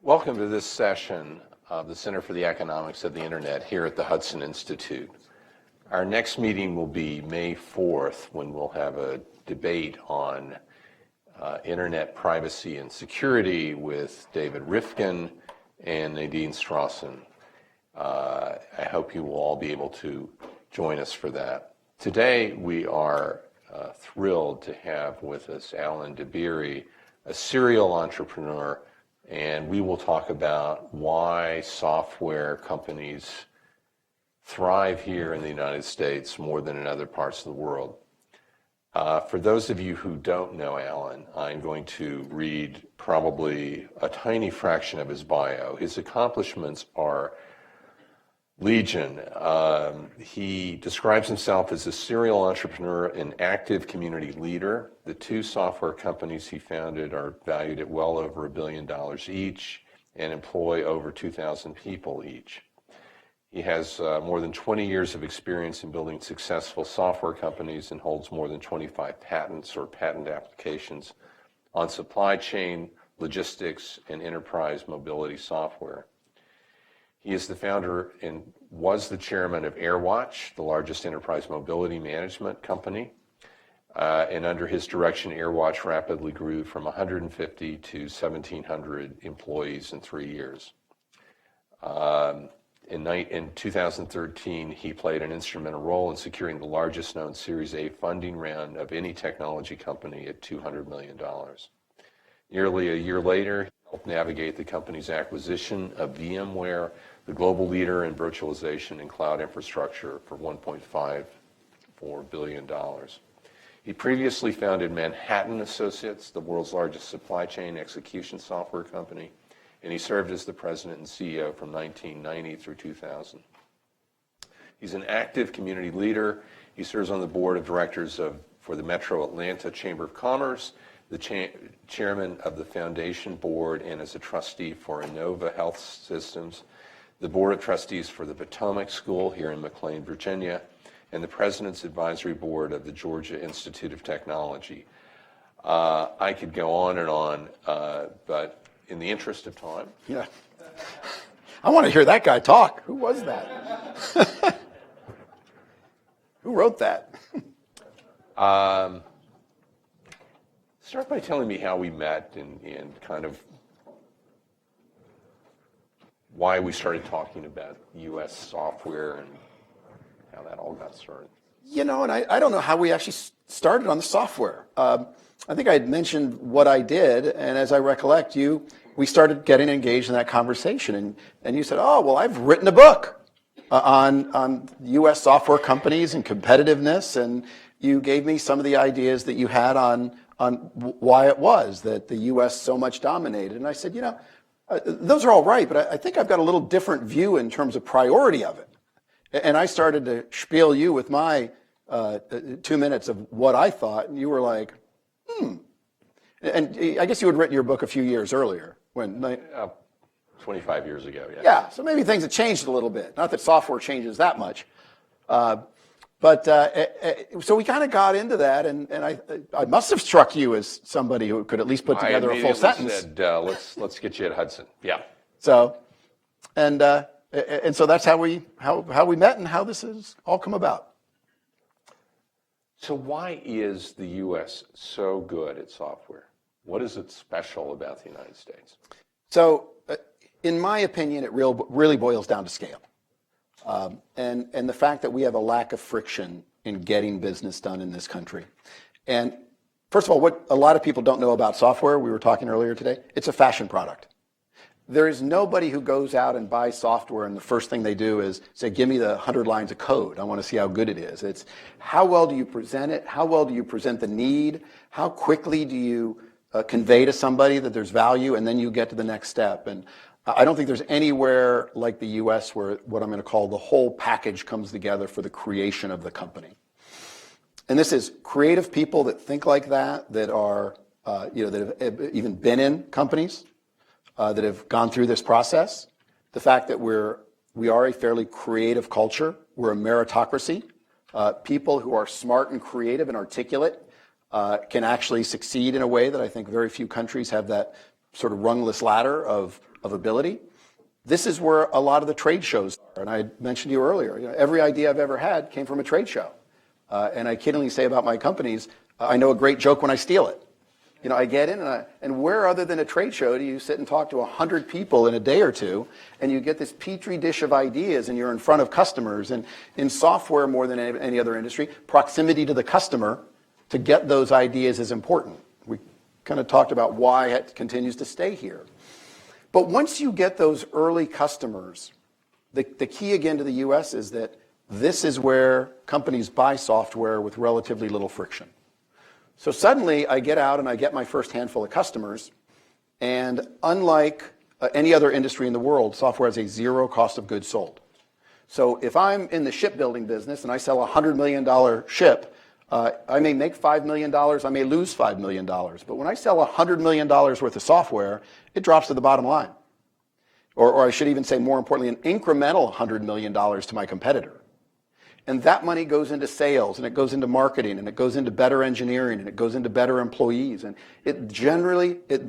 Welcome to this session of the Center for the Economics of the Internet here at the Hudson Institute. Our next meeting will be May 4th, when we'll have a debate on Internet privacy and security with David Rifkin and Nadine Strawson. I hope you will all be able to join us for that. Today we are thrilled to have with us Alan Dabbiere, a serial entrepreneur, and we will talk about why software companies thrive here in the United States more than in other parts of the world. For those of you who don't know Alan, I'm going to read probably a tiny fraction of his bio. His accomplishments are legion. He describes himself as a serial entrepreneur and active community leader. The two software companies he founded are valued at well over $1 billion each and employ over 2,000 people each. He has more than 20 years of experience in building successful software companies and holds more than 25 patents or patent applications on supply chain, logistics, and enterprise mobility software. He is the founder and was the chairman of AirWatch, the largest enterprise mobility management company. And under his direction, AirWatch rapidly grew from 150 to 1,700 employees in 3 years. In 2013, he played an instrumental role in securing the largest known Series A funding round of any technology company at $200 million. Nearly a year later, he helped navigate the company's acquisition of VMware, the global leader in virtualization and cloud infrastructure, for $1.54 billion. He previously founded Manhattan Associates, the world's largest supply chain execution software company, and he served as the president and CEO from 1990 through 2000. He's an active community leader. He serves on the board of directors for the Metro Atlanta Chamber of Commerce, the chairman of the foundation board, and as a trustee for Innova Health Systems, the board of trustees for the Potomac School here in McLean, Virginia, and the president's advisory board of the Georgia Institute of Technology. I could go on and on, but in the interest of time. Yeah. I want to hear that guy talk. Who was that? Who wrote that? Start by telling me how we met and kind of why we started talking about U.S. software and how that all got started. You know, and I don't know how we actually started on the software. I think I had mentioned what I did, and as I recollect, we started getting engaged in that conversation, and you said, oh, well, I've written a book on U.S. software companies and competitiveness, and you gave me some of the ideas that you had on why it was that the U.S. so much dominated. And I said, those are all right, but I think I've got a little different view in terms of priority of it. And I started to spiel you with my 2 minutes of what I thought, and you were like, And I guess you had written your book a few years earlier. 25 years ago, yeah. Yeah, so maybe things have changed a little bit. Not that software changes that much. So we kind of got into that, and I must have struck you as somebody who could at least put together a full sentence. Said, let's get you at Hudson. Yeah. So, and so that's how we met and how this has all come about. So why is the U.S. so good at software? What is it special about the United States? So, in my opinion, it really boils down to scale. And the fact that we have a lack of friction in getting business done in this country. And first of all, what a lot of people don't know about software, we were talking earlier today, it's a fashion product. There is nobody who goes out and buys software and the first thing they do is say, give me the 100 lines of code. I want to see how good it is. It's how well do you present it? How well do you present the need? How quickly do you convey to somebody that there's value, and then you get to the next step? And I don't think there's anywhere like the U.S. where what I'm going to call the whole package comes together for the creation of the company. And this is creative people that think like that are, that have even been in companies, that have gone through this process. The fact that we are a fairly creative culture. We're a meritocracy. People who are smart and creative and articulate can actually succeed in a way that I think very few countries have that sort of rungless ladder of of ability. This is where a lot of the trade shows are. And I mentioned to you earlier, every idea I've ever had came from a trade show. And I kiddingly say about my companies, I know a great joke when I steal it. I get in and where other than a trade show do you sit and talk to 100 people in a day or two and you get this petri dish of ideas and you're in front of customers. And in software more than any other industry, proximity to the customer to get those ideas is important. We kind of talked about why it continues to stay here. But once you get those early customers, the key again to the US is that this is where companies buy software with relatively little friction. So suddenly I get out and I get my first handful of customers, and unlike any other industry in the world, software has a zero cost of goods sold. So if I'm in the shipbuilding business and I sell a $100 million ship, I may make $5 million, I may lose $5 million. But when I sell $100 million worth of software, it drops to the bottom line. Or I should even say, more importantly, an incremental $100 million to my competitor. And that money goes into sales, and it goes into marketing, and it goes into better engineering, and it goes into better employees. And it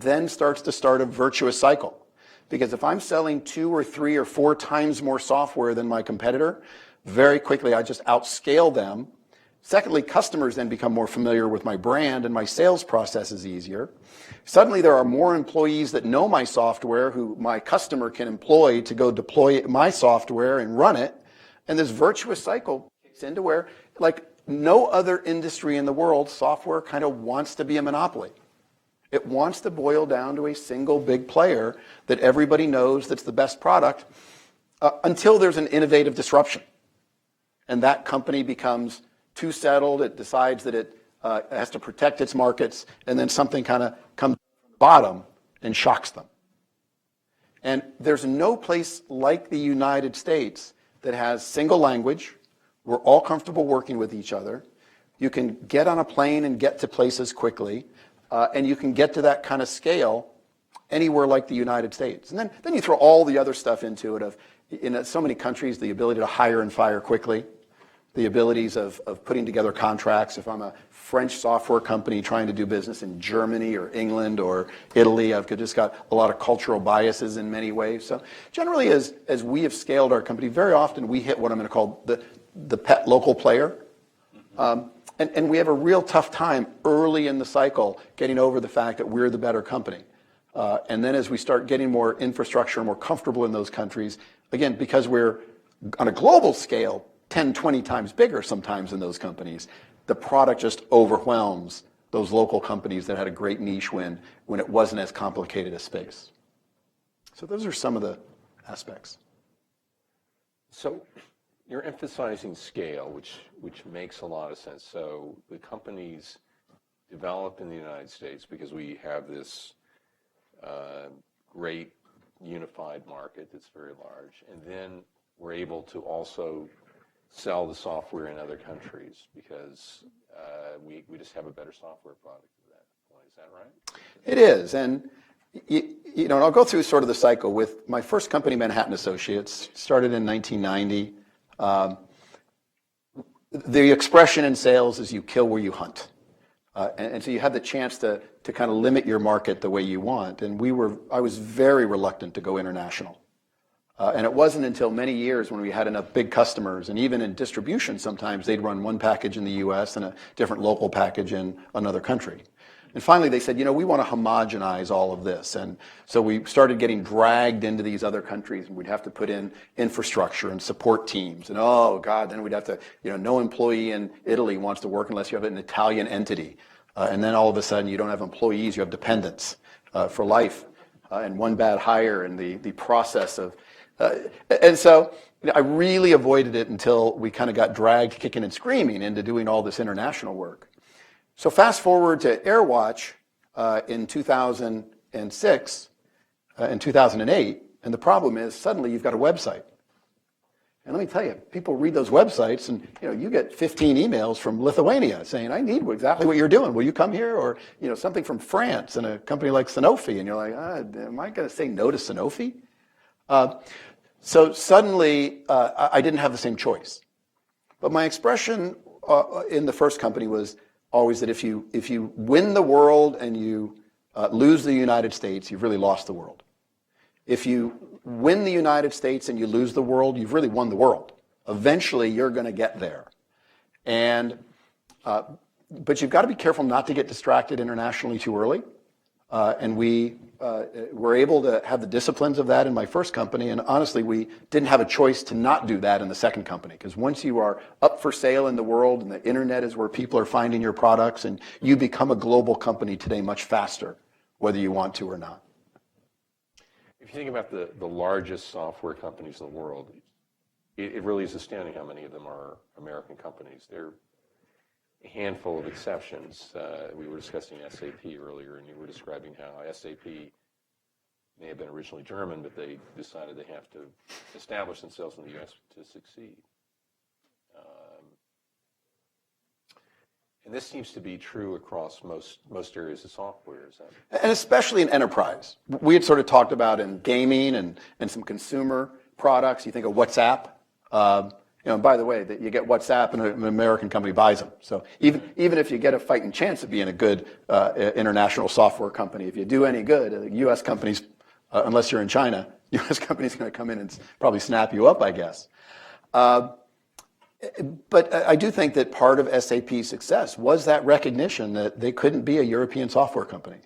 then starts a virtuous cycle. Because if I'm selling 2 or 3 or 4 times more software than my competitor, very quickly I just outscale them. Secondly, customers then become more familiar with my brand, and my sales process is easier. Suddenly there are more employees that know my software who my customer can employ to go deploy my software and run it. And this virtuous cycle kicks into where, like no other industry in the world, software kind of wants to be a monopoly. It wants to boil down to a single big player that everybody knows that's the best product until there's an innovative disruption. And that company becomes too settled, it decides that it has to protect its markets, and then something kind of comes from the bottom and shocks them. And there's no place like the United States that has single language. We're all comfortable working with each other. You can get on a plane and get to places quickly, and you can get to that kind of scale anywhere like the United States. And then you throw all the other stuff into it in so many countries, the ability to hire and fire quickly, the abilities of putting together contracts. If I'm a French software company trying to do business in Germany or England or Italy, I've just got a lot of cultural biases in many ways. So generally, as we have scaled our company, very often we hit what I'm going to call the pet local player. And we have a real tough time early in the cycle getting over the fact that we're the better company. And then as we start getting more infrastructure, more comfortable in those countries, again, because we're on a global scale, 10, 20 times bigger sometimes than those companies, the product just overwhelms those local companies that had a great niche when it wasn't as complicated a space. So those are some of the aspects. So you're emphasizing scale, which makes a lot of sense. So the companies develop in the United States because we have this great unified market that's very large, and then we're able to also sell the software in other countries because we just have a better software product at that point. Is that right? It is, and and I'll go through sort of the cycle with my first company, Manhattan Associates, started in 1990. The expression in sales is you kill where you hunt. And so you have the chance to kind of limit your market the way you want. And I was very reluctant to go international. And it wasn't until many years when we had enough big customers, and even in distribution sometimes they'd run one package in the US and a different local package in another country. And finally they said, we want to homogenize all of this. And so we started getting dragged into these other countries, and we'd have to put in infrastructure and support teams. And oh God, then we'd have to, no employee in Italy wants to work unless you have an Italian entity. And then all of a sudden you don't have employees, you have dependents for life. And one bad hire and the process of, and so I really avoided it until we kind of got dragged kicking and screaming into doing all this international work. So fast forward to AirWatch in 2006, in 2008, and the problem is suddenly you've got a website. And let me tell you, people read those websites and you get 15 emails from Lithuania saying, I need exactly what you're doing. Will you come here? Or something from France and a company like Sanofi. And you're like, am I going to say no to Sanofi? So suddenly I didn't have the same choice. But my expression in the first company was always that if you win the world and you lose the United States, you've really lost the world. If you win the United States and you lose the world, you've really won the world. Eventually, you're going to get there. And, but you've got to be careful not to get distracted internationally too early. And we were able to have the disciplines of that in my first company. And honestly, we didn't have a choice to not do that in the second company. Because once you are up for sale in the world and the internet is where people are finding your products, and you become a global company today much faster, whether you want to or not. If you think about the largest software companies in the world, it really is astounding how many of them are American companies. There are a handful of exceptions. We were discussing SAP earlier, and you were describing how SAP may have been originally German, but they decided they have to establish themselves in the U.S. to succeed. And this seems to be true across most areas of software. And especially in enterprise. We had sort of talked about in gaming and some consumer products. You think of WhatsApp. By the way, that you get WhatsApp and an American company buys them. So even if you get a fighting chance of being a good international software company, if you do any good, U.S. companies, unless you're in China, U.S. companies are going to come in and probably snap you up, I guess. But I do think that part of SAP's success was that recognition that they couldn't be a European software company.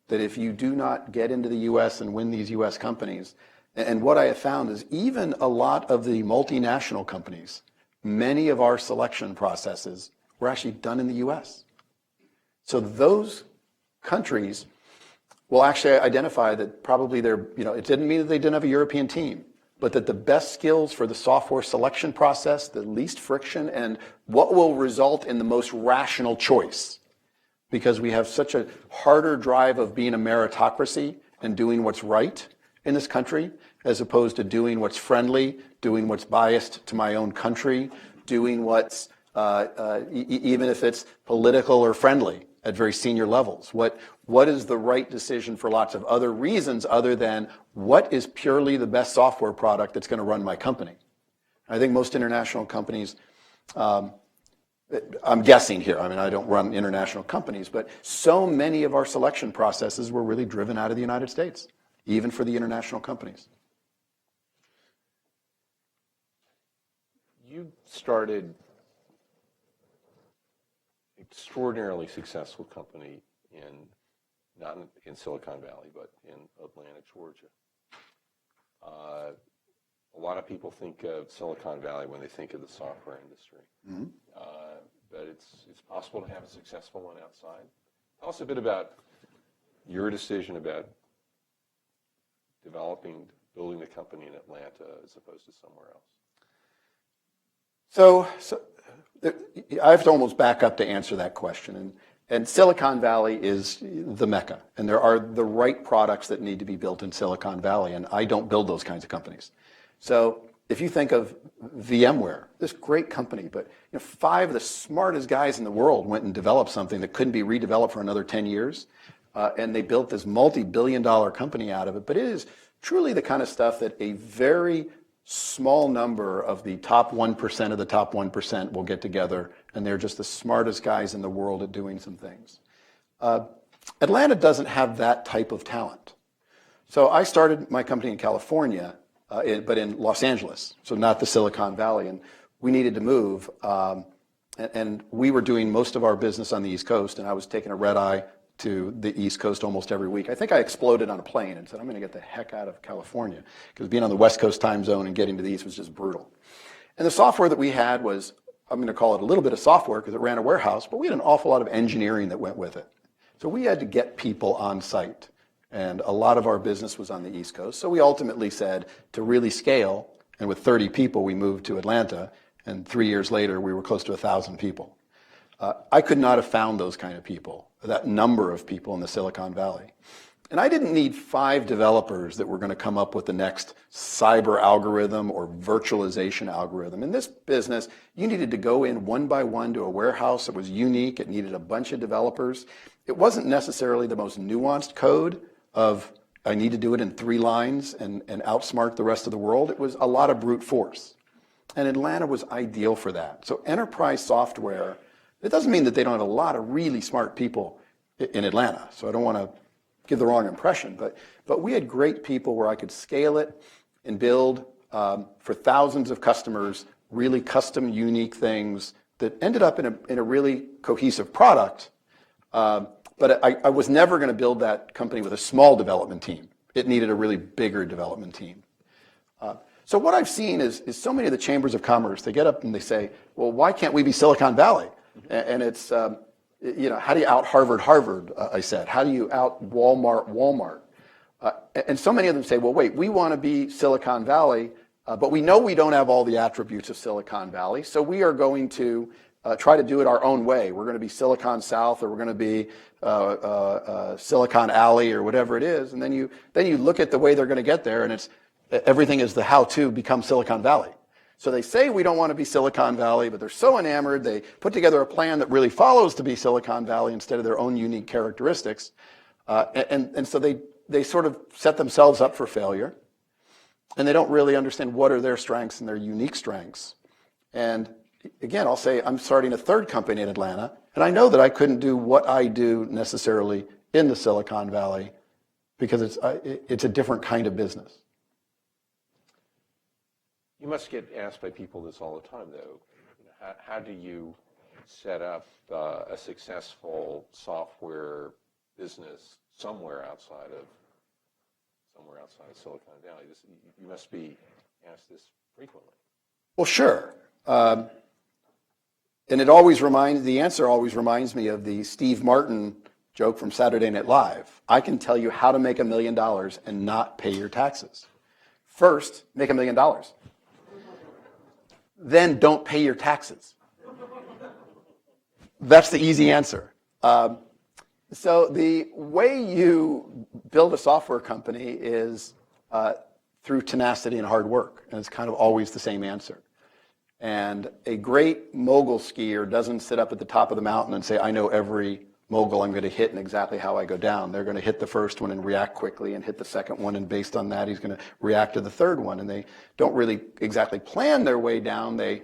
That if you do not get into the U.S. and win these U.S. companies, and what I have found is even a lot of the multinational companies, many of our selection processes were actually done in the U.S. So those countries will actually identify that probably it didn't mean that they didn't have a European team, but that the best skills for the software selection process, the least friction, and what will result in the most rational choice. Because we have such a harder drive of being a meritocracy and doing what's right in this country, as opposed to doing what's friendly, doing what's biased to my own country, doing what's, even if it's political or friendly at very senior levels. What is the right decision for lots of other reasons other than what is purely the best software product that's going to run my company? I think most international companies, I'm guessing here, I mean, I don't run international companies, but so many of our selection processes were really driven out of the United States, even for the international companies. You started an extraordinarily successful company not in Silicon Valley, but in Atlanta, Georgia. A lot of people think of Silicon Valley when they think of the software industry. Mm-hmm. But it's possible to have a successful one outside. Tell us a bit about your decision about building the company in Atlanta as opposed to somewhere else. So I have to almost back up to answer that question. And Silicon Valley is the Mecca. And there are the right products that need to be built in Silicon Valley. And I don't build those kinds of companies. So if you think of VMware, this great company, but 5 of the smartest guys in the world went and developed something that couldn't be redeveloped for another 10 years. And they built this multi-billion-dollar company out of it. But it is truly the kind of stuff that a very small number of the top 1% of the top 1% will get together, and they're just the smartest guys in the world at doing some things. Atlanta doesn't have that type of talent. So I started my company in California, but in Los Angeles, so not the Silicon Valley, and we needed to move. And we were doing most of our business on the East Coast, and I was taking a red eye to the East Coast almost every week. I think I exploded on a plane and said, I'm going to get the heck out of California, because being on the West Coast time zone and getting to the East was just brutal. And the software that we had was, I'm going to call it a little bit of software because it ran a warehouse, but we had an awful lot of engineering that went with it. So we had to get people on site, and a lot of our business was on the East Coast. So we ultimately said, to really scale, and with 30 people, we moved to Atlanta, and 3 years later, we were close to 1,000 people. I could not have found those kind of people, that number of people in the Silicon Valley. And I didn't need 5 developers that were going to come up with the next cyber algorithm or virtualization algorithm. In this business, you needed to go in one by one to a warehouse that was unique. It needed a bunch of developers. It wasn't necessarily the most nuanced code of, I need to do it in 3 lines and outsmart the rest of the world. It was a lot of brute force. And Atlanta was ideal for that. So enterprise software, it doesn't mean that they don't have a lot of really smart people in Atlanta. So I don't want to give the wrong impression, but we had great people where I could scale it and build for thousands of customers really custom, unique things that ended up in a really cohesive product. But I was never going to build that company with a small development team. It needed a really bigger development team. So what I've seen is so many of the chambers of commerce, they get up and they say, well, why can't we be Silicon Valley? And it's, how do you out Harvard, I said. How do you out Walmart? And so many of them say, well, wait, we want to be Silicon Valley, but we know we don't have all the attributes of Silicon Valley, so we are going to try to do it our own way. We're going to be Silicon South, or we're going to be Silicon Alley, or whatever it is. And then you look at the way they're going to get there, and it's everything is the how to become Silicon Valley. So they say we don't want to be Silicon Valley, but they're so enamored, they put together a plan that really follows to be Silicon Valley instead of their own unique characteristics. And so they sort of set themselves up for failure. And they don't really understand what are their strengths and their unique strengths. And again, I'll say I'm starting a third company in Atlanta, and I know that I couldn't do what I do necessarily in the Silicon Valley because it's a different kind of business. You must get asked by people this all the time, though. How do you set up a successful software business somewhere outside of Silicon Valley? You must be asked this frequently. Well, sure. And the answer always reminds me of the Steve Martin joke from Saturday Night Live. I can tell you how to make $1 million and not pay your taxes. First, make $1 million. Then don't pay your taxes. That's the easy answer. So the way you build a software company is through tenacity and hard work, and it's kind of always the same answer. And a great mogul skier doesn't sit up at the top of the mountain and say, I know every mogul I'm going to hit and exactly how I go down. They're going to hit the first one and react quickly and hit the second one, and based on that, he's going to react to the third one. And they don't really exactly plan their way down. They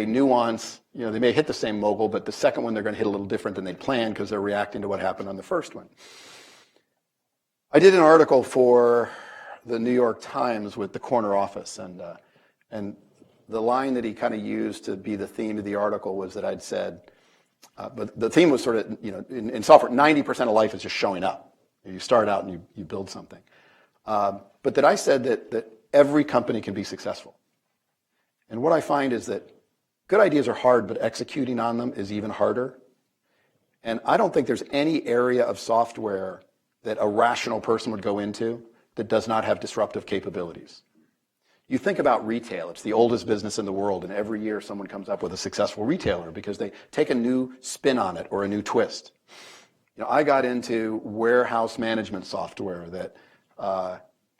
nuance, they may hit the same mogul, but the second one they're going to hit a little different than they planned because they're reacting to what happened on the first one. I did an article for the New York Times with the corner office, and the line that he kind of used to be the theme of the article was that I'd said, but the theme was sort of, in software, 90% of life is just showing up. You start out and you build something. But that I said that every company can be successful. And what I find is that good ideas are hard, but executing on them is even harder. And I don't think there's any area of software that a rational person would go into that does not have disruptive capabilities. You think about retail, it's the oldest business in the world, and every year someone comes up with a successful retailer because they take a new spin on it or a new twist. I got into warehouse management software that,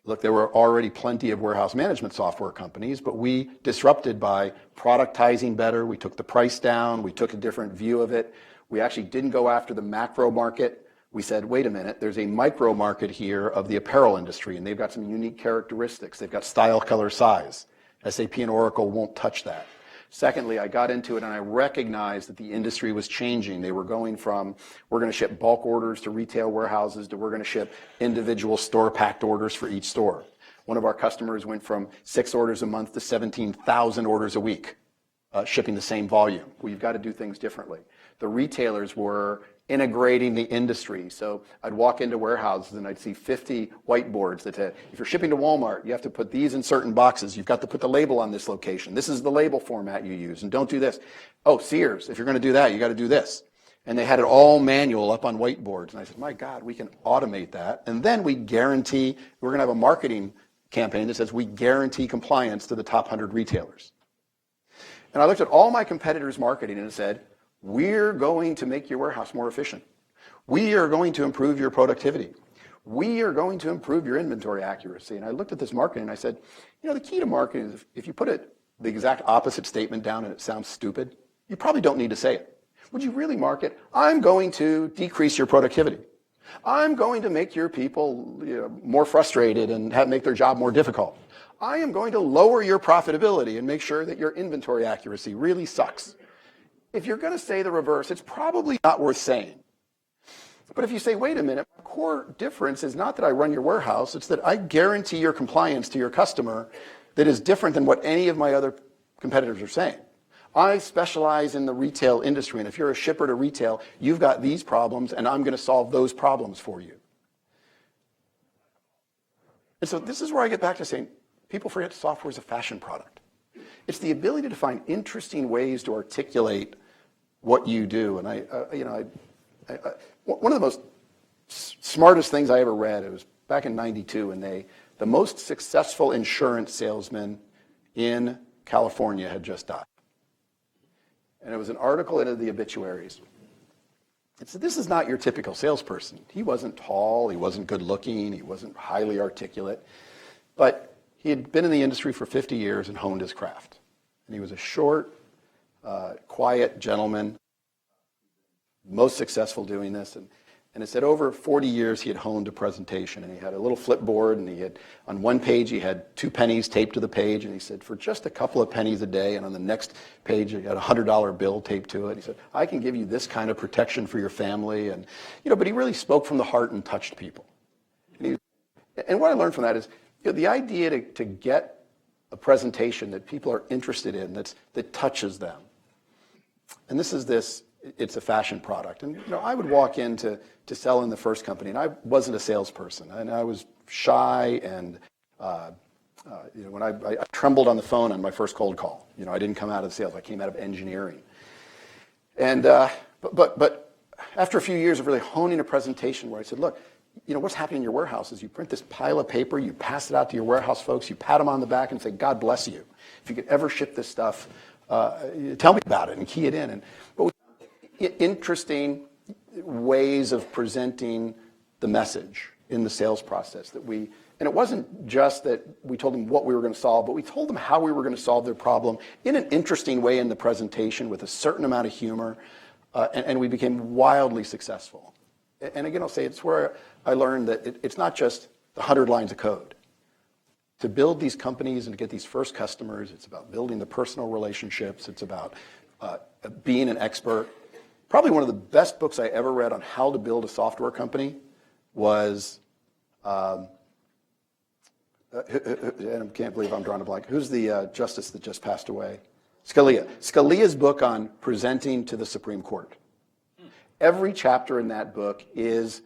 look, there were already plenty of warehouse management software companies, but we disrupted by productizing better, we took the price down, we took a different view of it. We actually didn't go after the macro market. We said, wait a minute, there's a micro market here of the apparel industry, and they've got some unique characteristics. They've got style, color, size. SAP and Oracle won't touch that. Secondly, I got into it and I recognized that the industry was changing. They were going from, we're going to ship bulk orders to retail warehouses to we're going to ship individual store-packed orders for each store. One of our customers went from 6 orders a month to 17,000 orders a week, shipping the same volume. Well, you've got to do things differently. The retailers were integrating the industry. So I'd walk into warehouses and I'd see 50 whiteboards that said, if you're shipping to Walmart, you have to put these in certain boxes. You've got to put the label on this location. This is the label format you use, and don't do this. Oh, Sears, if you're going to do that, you got to do this. And they had it all manual up on whiteboards. And I said, my God, we can automate that. And then we guarantee, we're going to have a marketing campaign that says we guarantee compliance to the top 100 retailers. And I looked at all my competitors' marketing and it said, we're going to make your warehouse more efficient. We are going to improve your productivity. We are going to improve your inventory accuracy. And I looked at this marketing and I said, the key to marketing is if you put the exact opposite statement down and it sounds stupid, you probably don't need to say it. Would you really market, I'm going to decrease your productivity. I'm going to make your people more frustrated and make their job more difficult. I am going to lower your profitability and make sure that your inventory accuracy really sucks. If you're going to say the reverse, it's probably not worth saying. But if you say, wait a minute, my core difference is not that I run your warehouse, it's that I guarantee your compliance to your customer that is different than what any of my other competitors are saying. I specialize in the retail industry, and if you're a shipper to retail, you've got these problems, and I'm going to solve those problems for you. And so this is where I get back to saying, people forget software is a fashion product. It's the ability to find interesting ways to articulate what you do. And one of the most smartest things I ever read, it was back in '92, and the most successful insurance salesman in California had just died. And it was an article in the obituaries. It said, this is not your typical salesperson. He wasn't tall, he wasn't good looking, he wasn't highly articulate, but he had been in the industry for 50 years and honed his craft. And he was a short, quiet gentleman, most successful doing this. And it said over 40 years he had honed a presentation, and he had a little flipboard, and he had, on one page he had 2 pennies taped to the page, and he said, for just a couple of pennies a day, and on the next page he had a $100 bill taped to it. He said, I can give you this kind of protection for your family. And, but he really spoke from the heart and touched people. And what I learned from that is, the idea to get a presentation that people are interested in, that touches them. And it's a fashion product. And I would walk in to sell in the first company, and I wasn't a salesperson, and I was shy, and when I trembled on the phone on my first cold call. I didn't come out of sales; I came out of engineering. And but after a few years of really honing a presentation, where I said, look, what's happening in your warehouse is you print this pile of paper, you pass it out to your warehouse folks, you pat them on the back and say, God bless you. If you could ever ship this stuff, tell me about it and key it in. But interesting ways of presenting the message in the sales process and it wasn't just that we told them what we were going to solve, but we told them how we were going to solve their problem in an interesting way in the presentation with a certain amount of humor, and we became wildly successful. And again, I'll say it's where I learned that it's not just the 100 lines of code. To build these companies and to get these first customers, it's about building the personal relationships. It's about being an expert. Probably one of the best books I ever read on how to build a software company was, and I can't believe I'm drawing a blank. Who's the justice that just passed away? Scalia. Scalia's book on presenting to the Supreme Court. Every chapter in that book is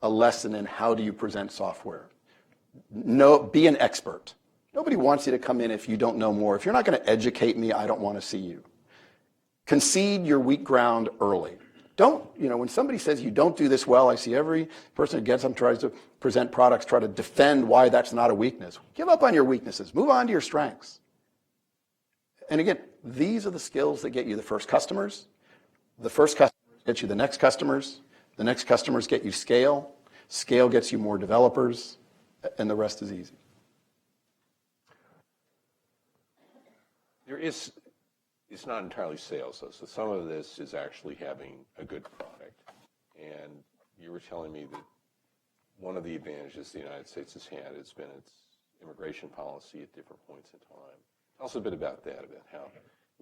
a lesson in how do you present software. Be an expert. Nobody wants you to come in if you don't know more. If you're not going to educate me, I don't want to see you. Concede your weak ground early. Don't, when somebody says you don't do this well, I see every person who gets up and tries to present products try to defend why that's not a weakness. Give up on your weaknesses. Move on to your strengths. And again, these are the skills that get you the first customers. The first customers get you the next customers. The next customers get you scale. Scale gets you more developers. And the rest is easy. It's not entirely sales, though. So some of this is actually having a good product. And you were telling me that one of the advantages the United States has had has been its immigration policy at different points in time. Tell us a bit about that, about how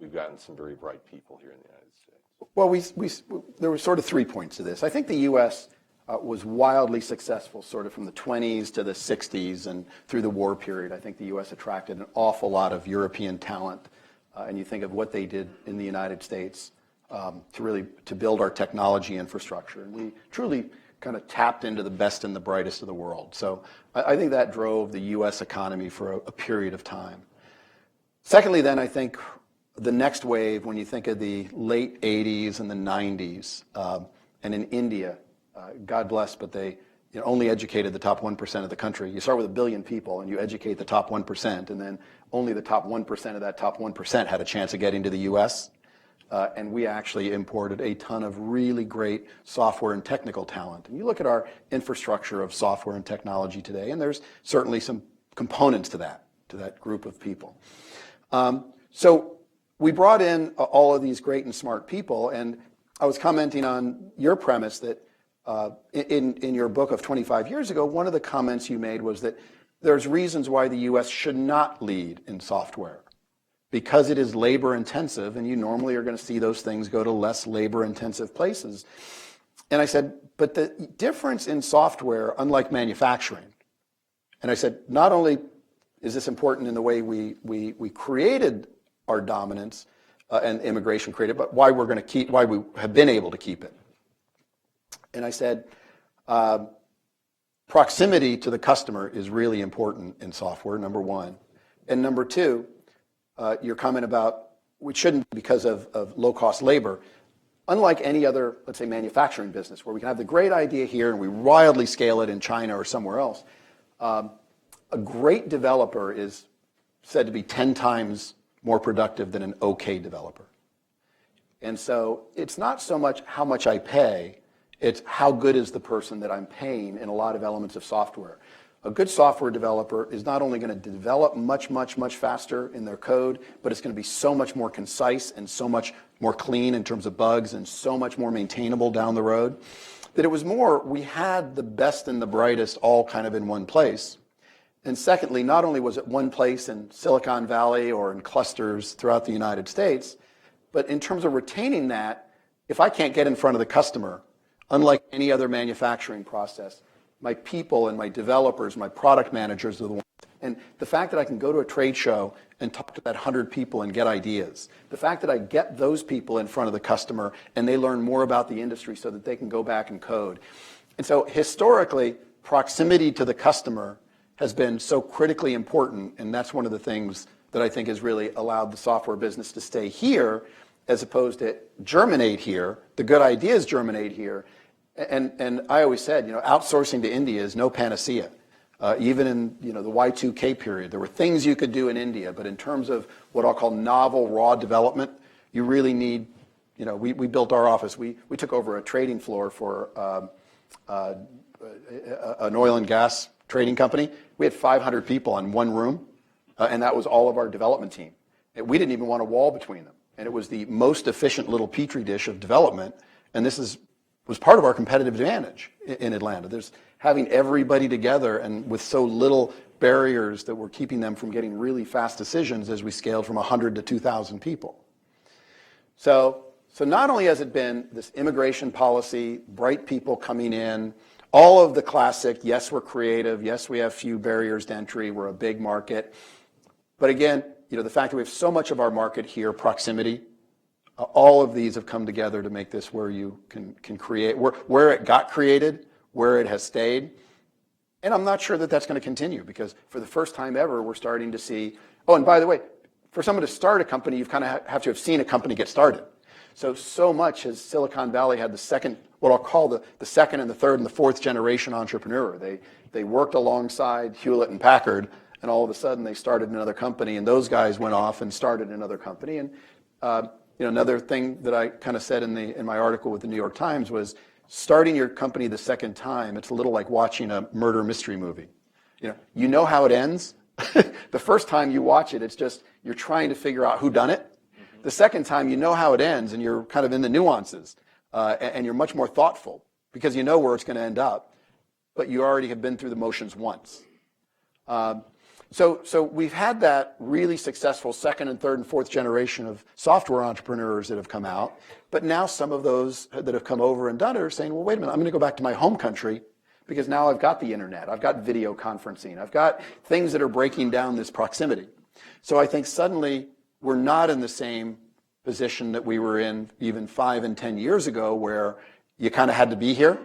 we've gotten some very bright people here in the United States. Well, there were sort of 3 points to this. I think the U.S. Was wildly successful sort of from the 20s to the 60s and through the war period. I think the U.S. attracted an awful lot of European talent. And you think of what they did in the United States to build our technology infrastructure. And we truly kind of tapped into the best and the brightest of the world. So I think that drove the U.S. economy for a period of time. Secondly, then, I think the next wave, when you think of the late 80s and the 90s, and in India, God bless, but they only educated the top 1% of the country. You start with 1 billion people and you educate the top 1%, and then only the top 1% of that top 1% had a chance of getting to the U.S. And we actually imported a ton of really great software and technical talent. And you look at our infrastructure of software and technology today, and there's certainly some components to that group of people. So we brought in all of these great and smart people, and I was commenting on your premise that in your book of 25 years ago, one of the comments you made was that there's reasons why the U.S. should not lead in software because it is labor intensive, and you normally are going to see those things go to less labor intensive places. And I said, but the difference in software, unlike manufacturing, and I said, not only is this important in the way we created our dominance and immigration created, but why we have been able to keep it. And I said, proximity to the customer is really important in software, number one. And number two, your comment about which shouldn't be because of low-cost labor. Unlike any other, let's say, manufacturing business, where we can have the great idea here and we wildly scale it in China or somewhere else, a great developer is said to be 10 times more productive than an okay developer. And so it's not so much how much I pay, it's how good is the person that I'm paying in a lot of elements of software. A good software developer is not only going to develop much faster in their code, but it's going to be so much more concise and so much more clean in terms of bugs and so much more maintainable down the road, that it was more, we had the best and the brightest all kind of in one place. And secondly, not only was it one place in Silicon Valley or in clusters throughout the United States, but in terms of retaining that, if I can't get in front of the customer, unlike any other manufacturing process, my people and my developers, my product managers are the ones. And the fact that I can go to a trade show and talk to that 100 people and get ideas, the fact that I get those people in front of the customer and they learn more about the industry so that they can go back and code. And so historically, proximity to the customer has been so critically important, and that's one of the things that I think has really allowed the software business to stay here as opposed to germinate here. The good ideas germinate here. And I always said, outsourcing to India is no panacea. Even in the Y2K period, there were things you could do in India, but in terms of what I'll call novel raw development, you really need, we built our office. We took over a trading floor for an oil and gas trading company. We had 500 people in one room, and that was all of our development team. And we didn't even want a wall between them. And it was the most efficient little petri dish of development, and this was part of our competitive advantage in Atlanta. There's having everybody together and with so little barriers that were keeping them from getting really fast decisions as we scaled from 100 to 2,000 people. So not only has it been this immigration policy, bright people coming in, all of the classic, yes, we're creative, yes, we have few barriers to entry, we're a big market. But again, the fact that we have so much of our market here, proximity, all of these have come together to make this where you can create, where it got created, where it has stayed. And I'm not sure that that's going to continue because for the first time ever, we're starting to see, oh, and by the way, for someone to start a company, you've kind of have to have seen a company get started. So much has Silicon Valley had the second, what I'll call the second and the third and the fourth generation entrepreneur. They worked alongside Hewlett and Packard, and all of a sudden they started another company, and those guys went off and started another company. And another thing that I kind of said in my article with the New York Times was starting your company the second time, it's a little like watching a murder mystery movie. You know how it ends. The first time you watch it, it's just you're trying to figure out who done it. The second time, you know how it ends, and you're kind of in the nuances, and you're much more thoughtful because you know where it's going to end up, but you already have been through the motions once. So we've had that really successful second and third and fourth generation of software entrepreneurs that have come out, but now some of those that have come over and done it are saying, well, wait a minute, I'm going to go back to my home country because now I've got the internet, I've got video conferencing, I've got things that are breaking down this proximity. So I think suddenly we're not in the same position that we were in even 5 and 10 years ago where you kind of had to be here.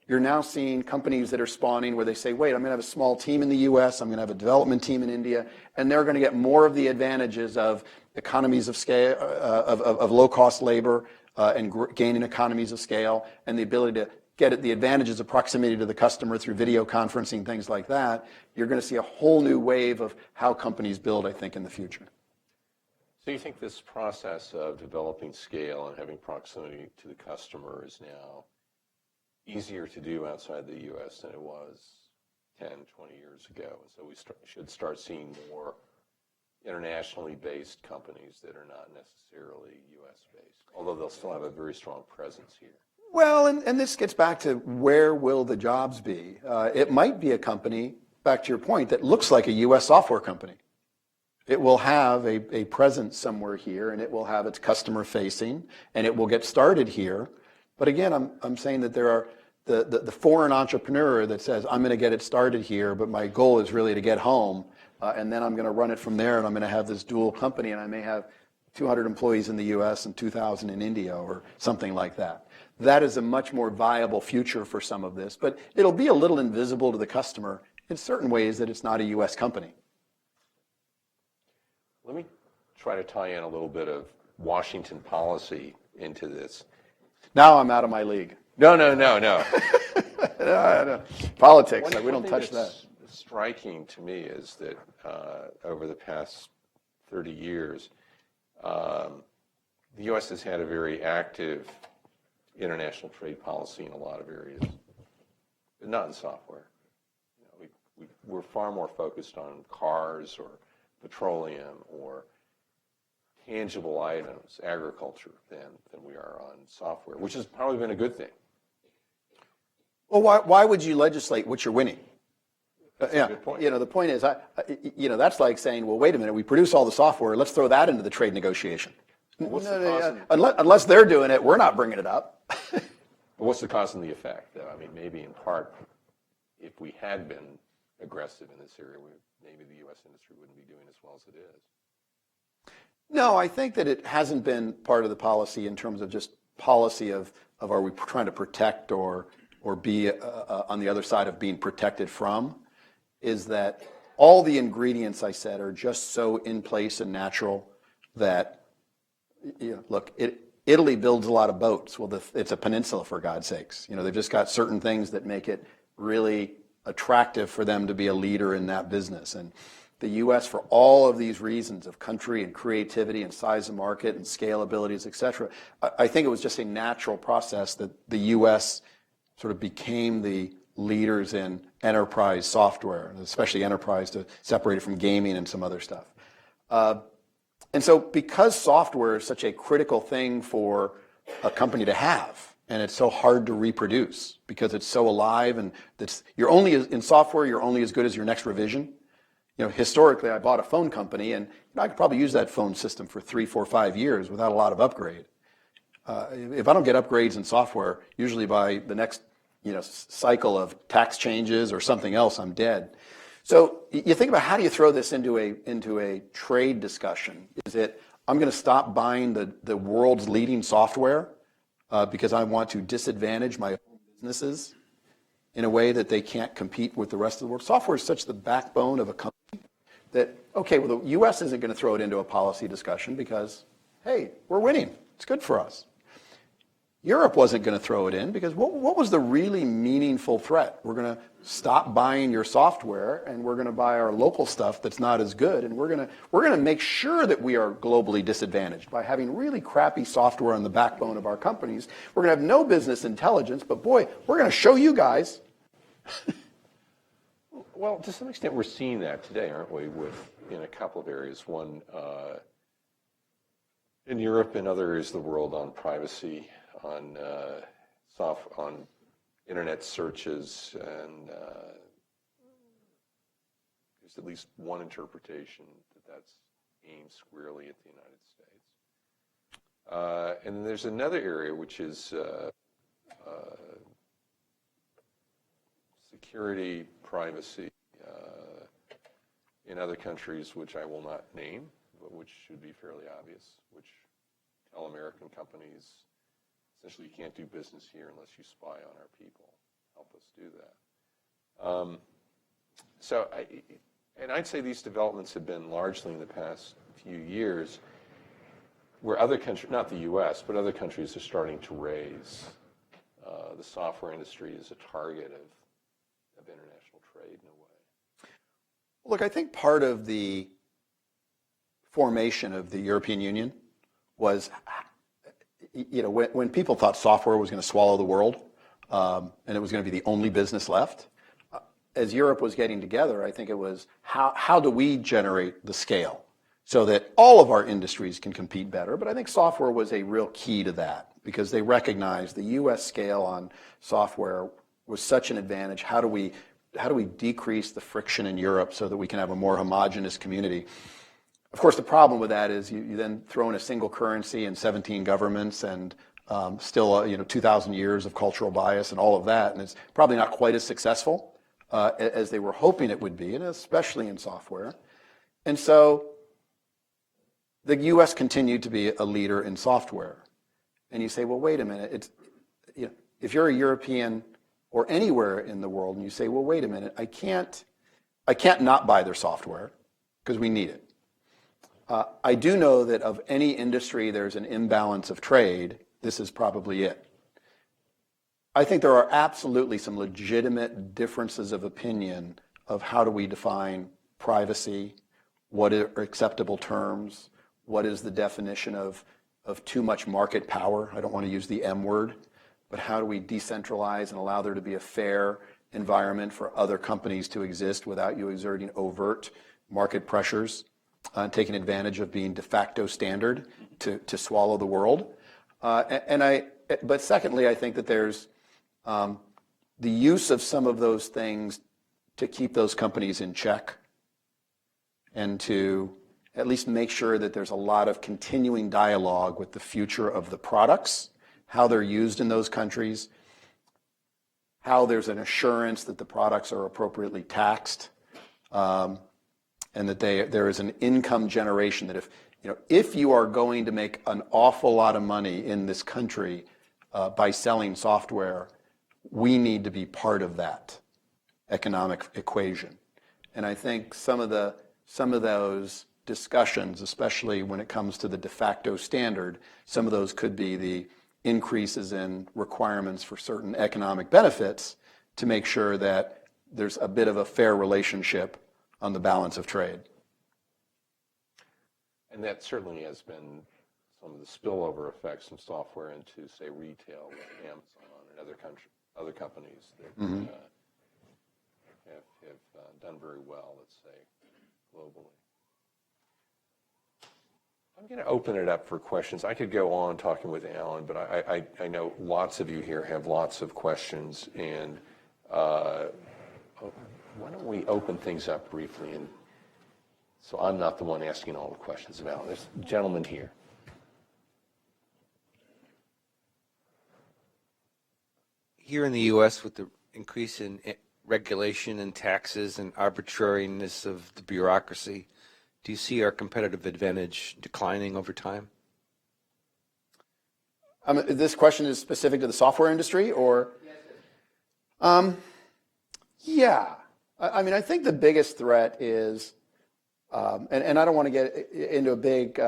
You're now seeing companies that are spawning where they say, wait, I'm going to have a small team in the US, I'm going to have a development team in India, and they're going to get more of the advantages of economies of scale, of low-cost labor and gaining economies of scale and the ability to get at the advantages of proximity to the customer through video conferencing, things like that. You're going to see a whole new wave of how companies build, I think, in the future. So you think this process of developing scale and having proximity to the customer is now easier to do outside the U.S. than it was 10, 20 years ago? And so we should start seeing more internationally based companies that are not necessarily U.S. based, although they'll still have a very strong presence here. Well, and this gets back to where will the jobs be? It might be a company, back to your point, that looks like a U.S. software company. It will have a presence somewhere here, and it will have its customer facing, and it will get started here. But again, I'm saying that there are the foreign entrepreneur that says, I'm going to get it started here, but my goal is really to get home, and then I'm going to run it from there, and I'm going to have this dual company, and I may have 200 employees in the US and 2,000 in India or something like that. That is a much more viable future for some of this, but it'll be a little invisible to the customer in certain ways that it's not a US company. Let me try to tie in a little bit of Washington policy into this. Now I'm out of my league. No. No. Politics, we don't touch that. What's striking to me is that over the past 30 years, the U.S. has had a very active international trade policy in a lot of areas, but not in software. You know, we're far more focused on cars or petroleum or tangible items, agriculture, than we are on software, which has probably been a good thing. Well, why would you legislate what you're winning? That's a good point. You know, the point is, that's like saying, well, wait a minute, we produce all the software, let's throw that into the trade negotiation. What's the cause unless they're doing it, we're not bringing it up. What's the cause and the effect, though? I mean, maybe in part, if we had been aggressive in this area, maybe the U.S. industry wouldn't be doing as well as it is. No, I think that it hasn't been part of the policy in terms of just policy of are we trying to protect or be on the other side of being protected from, is that all the ingredients I said are just so in place and natural that, look, Italy builds a lot of boats. Well, it's a peninsula, for God's sakes. They've just got certain things that make it really attractive for them to be a leader in that business. And the U.S., for all of these reasons of country and creativity and size of market and scalabilities, et cetera, I think it was just a natural process that the U.S. sort of became the leaders in enterprise software, especially enterprise, to separate it from gaming and some other stuff. And so because software is such a critical thing for a company to have, and it's so hard to reproduce because it's so alive, and in software, you're only as good as your next revision. Historically, I bought a phone company, and I could probably use that phone system for 3, 4, 5 years without a lot of upgrade. If I don't get upgrades in software, usually by the next cycle of tax changes or something else, I'm dead. So you think about, how do you throw this into a trade discussion? Is it, I'm going to stop buying the world's leading software because I want to disadvantage my own businesses in a way that they can't compete with the rest of the world? Software is such the backbone of a company that, okay, well, the U.S. isn't going to throw it into a policy discussion because, hey, we're winning. It's good for us. Europe wasn't going to throw it in because what was the really meaningful threat? We're going to stop buying your software, and we're going to buy our local stuff that's not as good, and we're going to make sure that we are globally disadvantaged by having really crappy software on the backbone of our companies. We're going to have no business intelligence, but boy, we're going to show you guys. Well, to some extent, we're seeing that today, aren't we? In a couple of areas. One in Europe and other areas of the world on privacy, on internet searches, and there's at least one interpretation that's aimed squarely at the United States. And there's another area which is security, privacy in other countries, which I will not name, but which should be fairly obvious, which tell American companies, essentially, you can't do business here unless you spy on our people. Help us do that. I'd say these developments have been largely in the past few years, where other countries, not the U.S., but other countries are starting to raise the software industry as a target of international trade in a way. Look, I think part of the formation of the European Union was, when people thought software was going to swallow the world, and it was going to be the only business left, as Europe was getting together, I think it was, how do we generate the scale so that all of our industries can compete better? But I think software was a real key to that, because they recognized the U.S. scale on software was such an advantage. How do we decrease the friction in Europe so that we can have a more homogeneous community? Of course, the problem with that is you then throw in a single currency and 17 governments, and Still, 2,000 years of cultural bias and all of that, and it's probably not quite as successful as they were hoping it would be, and especially in software. And so the U.S. continued to be a leader in software. And you say, well, wait a minute. If you're a European or anywhere in the world, and you say, well, wait a minute, I can't not buy their software because we need it. I do know that of any industry there's an imbalance of trade, this is probably it. I think there are absolutely some legitimate differences of opinion of how do we define privacy, what are acceptable terms, what is the definition of too much market power. I don't want to use the M word, but how do we decentralize and allow there to be a fair environment for other companies to exist without you exerting overt market pressures, taking advantage of being de facto standard to swallow the world. But secondly, I think that there's the use of some of those things to keep those companies in check and to at least make sure that there's a lot of continuing dialogue with the future of the products, how they're used in those countries, how there's an assurance that the products are appropriately taxed, and that there is an income generation that if you are going to make an awful lot of money in this country by selling software, we need to be part of that economic equation. And I think some of those discussions, especially when it comes to the de facto standard, some of those could be the increases in requirements for certain economic benefits to make sure that there's a bit of a fair relationship on the balance of trade. And that certainly has been some of the spillover effects from software into, say, retail with Amazon and other companies that have done very well, let's say, globally. I'm going to open it up for questions. I could go on talking with Alan, but I know lots of you here have lots of questions, and why don't we open things up briefly, and so I'm not the one asking all the questions about this. Gentleman here. Here in the U.S., with the increase in regulation and taxes and arbitrariness of the bureaucracy, do you see our competitive advantage declining over time? This question is specific to the software industry, or? Yeah. I think the biggest threat is, and I don't want to get into a big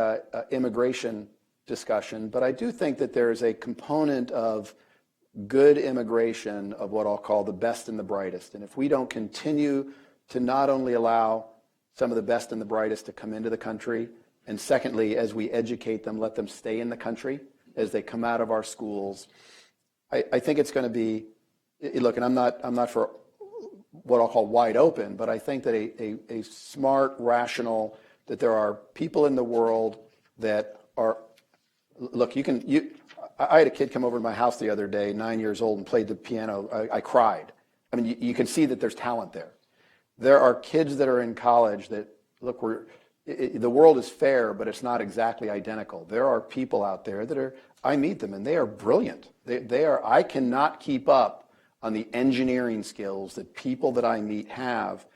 immigration discussion, but I do think that there is a component of good immigration of what I'll call the best and the brightest. And if we don't continue to not only allow some of the best and the brightest to come into the country, and secondly, as we educate them, let them stay in the country as they come out of our schools, I think it's going to be, look, and I'm not for what I'll call wide open, but I think that a smart, rational, that there are people in the world that are, look, I had a kid come over to my house the other day, 9 years old, and played the piano. I cried. I mean, you can see that there's talent there. There are kids that are in college that, look, the world is fair, but it's not exactly identical. There are people out there that I meet them, and they are brilliant. I cannot keep up on the engineering skills that people that I meet have,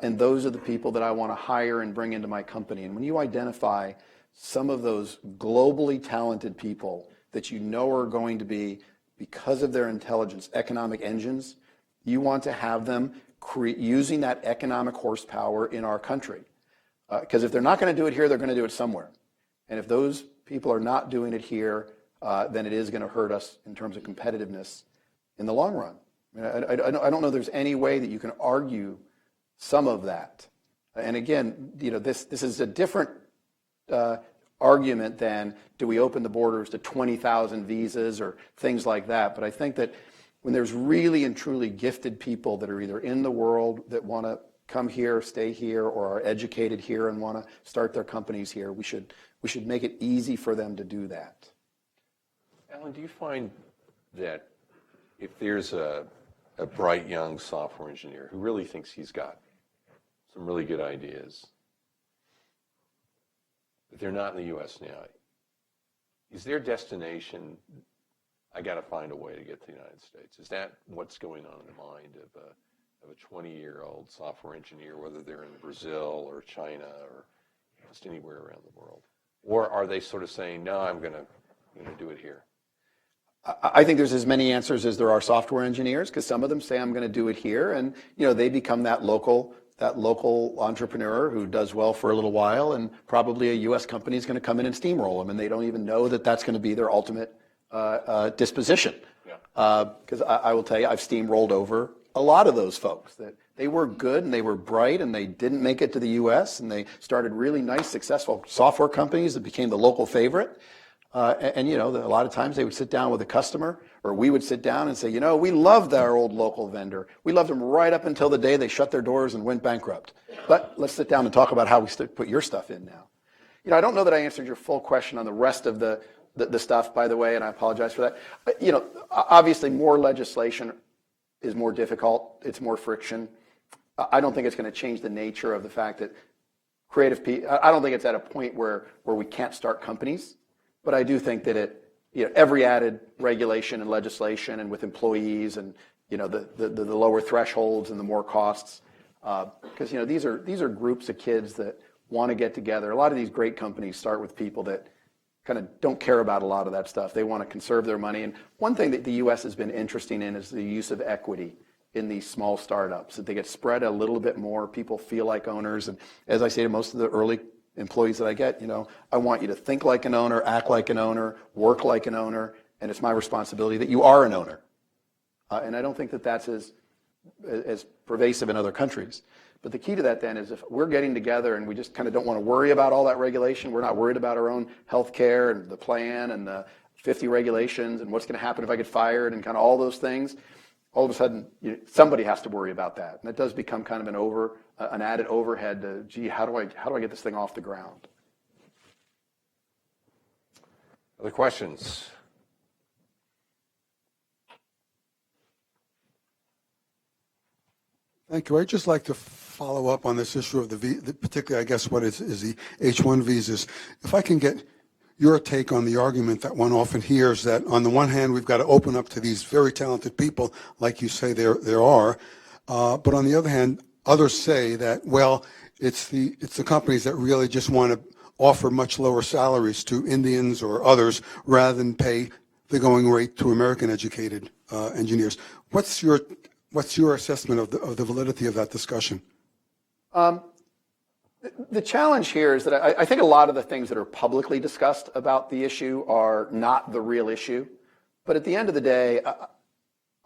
and those are the people that I want to hire and bring into my company. And when you identify some of those globally talented people that you know are going to be, because of their intelligence, economic engines, you want to have them using that economic horsepower in our country. Because if they're not going to do it here, they're going to do it somewhere. And if those people are not doing it here, then it is going to hurt us in terms of competitiveness in the long run. I don't know there's any way that you can argue some of that. And again, this is a different argument than do we open the borders to 20,000 visas or things like that. But I think that when there's really and truly gifted people that are either in the world that want to come here, stay here, or are educated here and want to start their companies here, we should make it easy for them to do that. Alan, do you find that if there's a bright young software engineer who really thinks he's got some really good ideas, but they're not in the U.S. now, is their destination, I got to find a way to get to the United States? Is that what's going on in the mind of a 20-year-old software engineer, whether they're in Brazil or China or just anywhere around the world? Or are they sort of saying, no, I'm going to do it here? I think there's as many answers as there are software engineers, because some of them say, I'm going to do it here, and they become that local entrepreneur who does well for a little while, and probably a U.S. company is going to come in and steamroll them, and they don't even know that that's going to be their ultimate disposition. Because I will tell you, I've steamrolled over a lot of those folks that they were good and they were bright and they didn't make it to the U.S. and they started really nice, successful software companies that became the local favorite. A lot of times they would sit down with a customer, or we would sit down and say, we loved our old local vendor. We loved them right up until the day they shut their doors and went bankrupt. But let's sit down and talk about how we put your stuff in now. I don't know that I answered your full question on the rest of the stuff, by the way, and I apologize for that. Obviously more legislation is more difficult. It's more friction. I don't think it's going to change the nature of the fact that creative people, I don't think it's at a point where we can't start companies. But I do think that every added regulation and legislation, and with employees, and the lower thresholds and the more costs, because these are groups of kids that want to get together. A lot of these great companies start with people that kind of don't care about a lot of that stuff. They want to conserve their money. And one thing that the U.S. has been interesting in is the use of equity in these small startups. That they get spread a little bit more. People feel like owners. And as I say to most of the early employees that I get, I want you to think like an owner, act like an owner, work like an owner, and it's my responsibility that you are an owner. And I don't think that that's as pervasive in other countries. But the key to that then is, if we're getting together and we just kind of don't want to worry about all that regulation, we're not worried about our own health care and the plan and the 50 regulations and what's going to happen if I get fired and kind of all those things, all of a sudden somebody has to worry about that. And that does become kind of an added overhead to, gee, how do I get this thing off the ground? Other questions? Thank you. I'd just like to follow up on this issue of particularly, I guess, what is the H-1 visas. If I can get your take on the argument that one often hears, that on the one hand, we've got to open up to these very talented people, like you say there are, but on the other hand, others say that, well, it's the companies that really just want to offer much lower salaries to Indians or others rather than pay the going rate to American-educated engineers. What's your assessment of the validity of that discussion? The challenge here is that I think a lot of the things that are publicly discussed about the issue are not the real issue. But at the end of the day,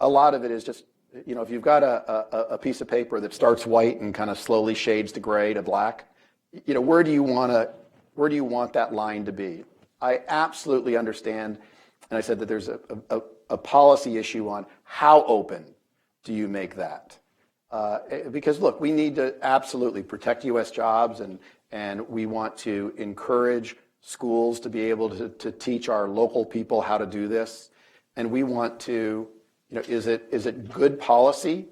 a lot of it is just, if you've got a piece of paper that starts white and kind of slowly shades to gray to black, where do you want that line to be? I absolutely understand, and I said that there's a policy issue on how open do you make that? Because look, we need to absolutely protect U.S. jobs, and we want to encourage schools to be able to teach our local people how to do this. And we want to, is it good policy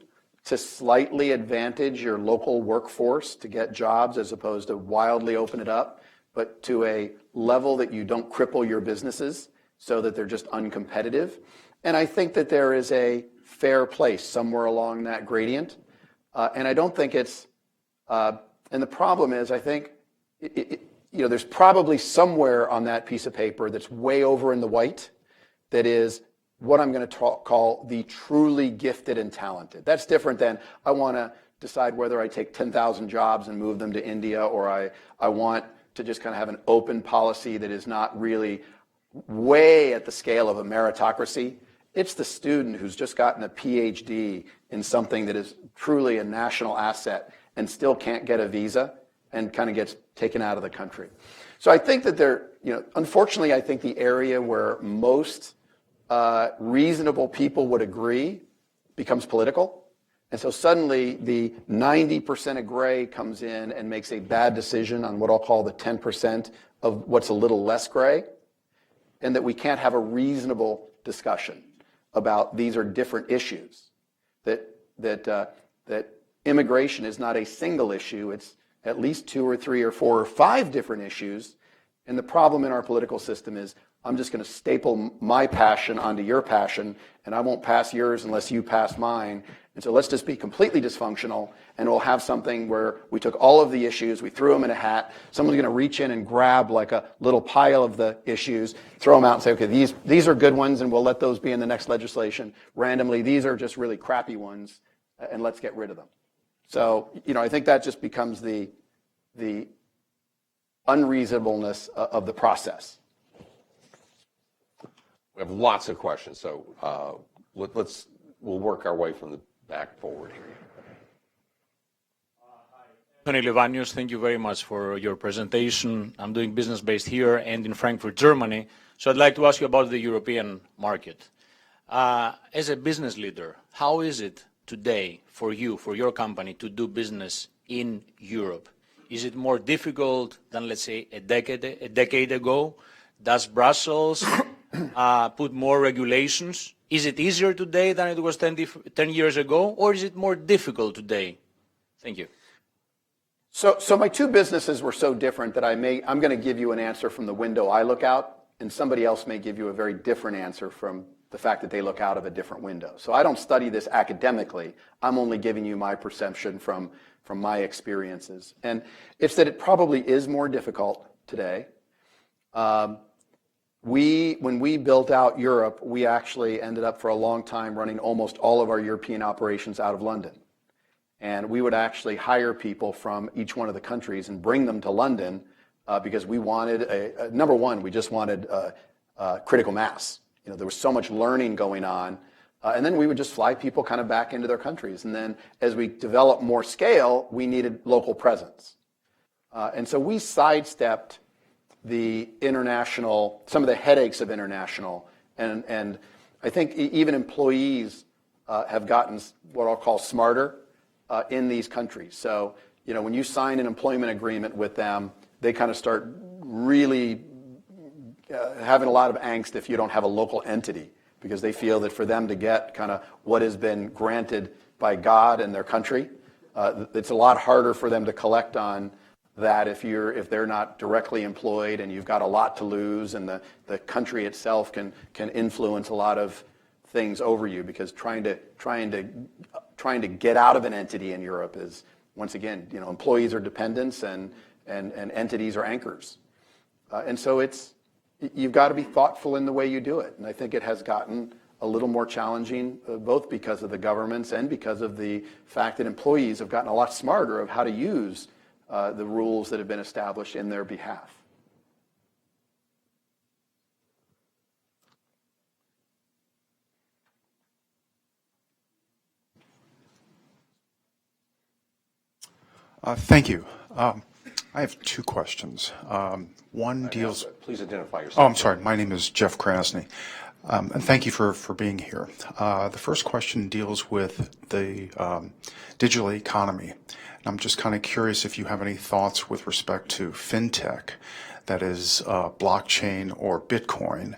to slightly advantage your local workforce to get jobs as opposed to wildly open it up, but to a level that you don't cripple your businesses so that they're just uncompetitive? And I think that there is a fair place somewhere along that gradient. And I don't think it's, and the problem is, I think, there's probably somewhere on that piece of paper that's way over in the white that is what I'm going to call the truly gifted and talented. That's different than I want to decide whether I take 10,000 jobs and move them to India, or I want to just kind of have an open policy that is not really way at the scale of a meritocracy. It's the student who's just gotten a PhD in something that is truly a national asset and still can't get a visa and kind of gets taken out of the country. So I think that unfortunately, I think the area where most reasonable people would agree becomes political. And so suddenly the 90% of gray comes in and makes a bad decision on what I'll call the 10% of what's a little less gray, and that we can't have a reasonable discussion about these are different issues, that immigration is not a single issue. It's at least 2 or 3 or 4 or 5 different issues, And the problem in our political system is I'm just going to staple my passion onto your passion, and I won't pass yours unless you pass mine. And so let's just be completely dysfunctional, and we'll have something where we took all of the issues, we threw them in a hat. Someone's going to reach in and grab like a little pile of the issues, throw them out and say, okay, these are good ones, and we'll let those be in the next legislation. Randomly, these are just really crappy ones, and let's get rid of them. So, I think that just becomes the unreasonableness of the process. We have lots of questions, so we'll work our way from the back forward here. Tony Levanius, thank you very much for your presentation. I'm doing business based here and in Frankfurt, Germany. So I'd like to ask you about the European market. As a business leader, how is it today for you, for your company, to do business in Europe? Is it more difficult than, let's say, a decade ago? Does Brussels put more regulations? Is it easier today than it was 10 years ago, or is it more difficult today? Thank you. So my two businesses were so different that I'm going to give you an answer from the window I look out, and somebody else may give you a very different answer from the fact that they look out of a different window. So I don't study this academically. I'm only giving you my perception from my experiences. And it's that it probably is more difficult today. When we built out Europe, we actually ended up for a long time running almost all of our European operations out of London. And we would actually hire people from each one of the countries and bring them to London because we wanted, number one, we just wanted critical mass. There was so much learning going on. And then we would just fly people kind of back into their countries. And then as we developed more scale, we needed local presence. And so we sidestepped the international, some of the headaches of international. And I think even employees have gotten what I'll call smarter in these countries. So, when you sign an employment agreement with them, they kind of start really having a lot of angst if you don't have a local entity, because they feel that for them to get kind of what has been granted by God and their country, it's a lot harder for them to collect on that if they're not directly employed, and you've got a lot to lose, and the country itself can influence a lot of things over you, because trying to get out of an entity in Europe is, once again, employees are dependents and entities are anchors, and so you've got to be thoughtful in the way you do it. And I think it has gotten a little more challenging, both because of the governments and because of the fact that employees have gotten a lot smarter of how to use the rules that have been established in their behalf. Thank you. I have two questions. One deals... Please identify yourself. Oh, I'm sorry. My name is Jeff Krasny. And thank you for being here. The first question deals with the digital economy. And I'm just kind of curious if you have any thoughts with respect to fintech, that is blockchain or Bitcoin.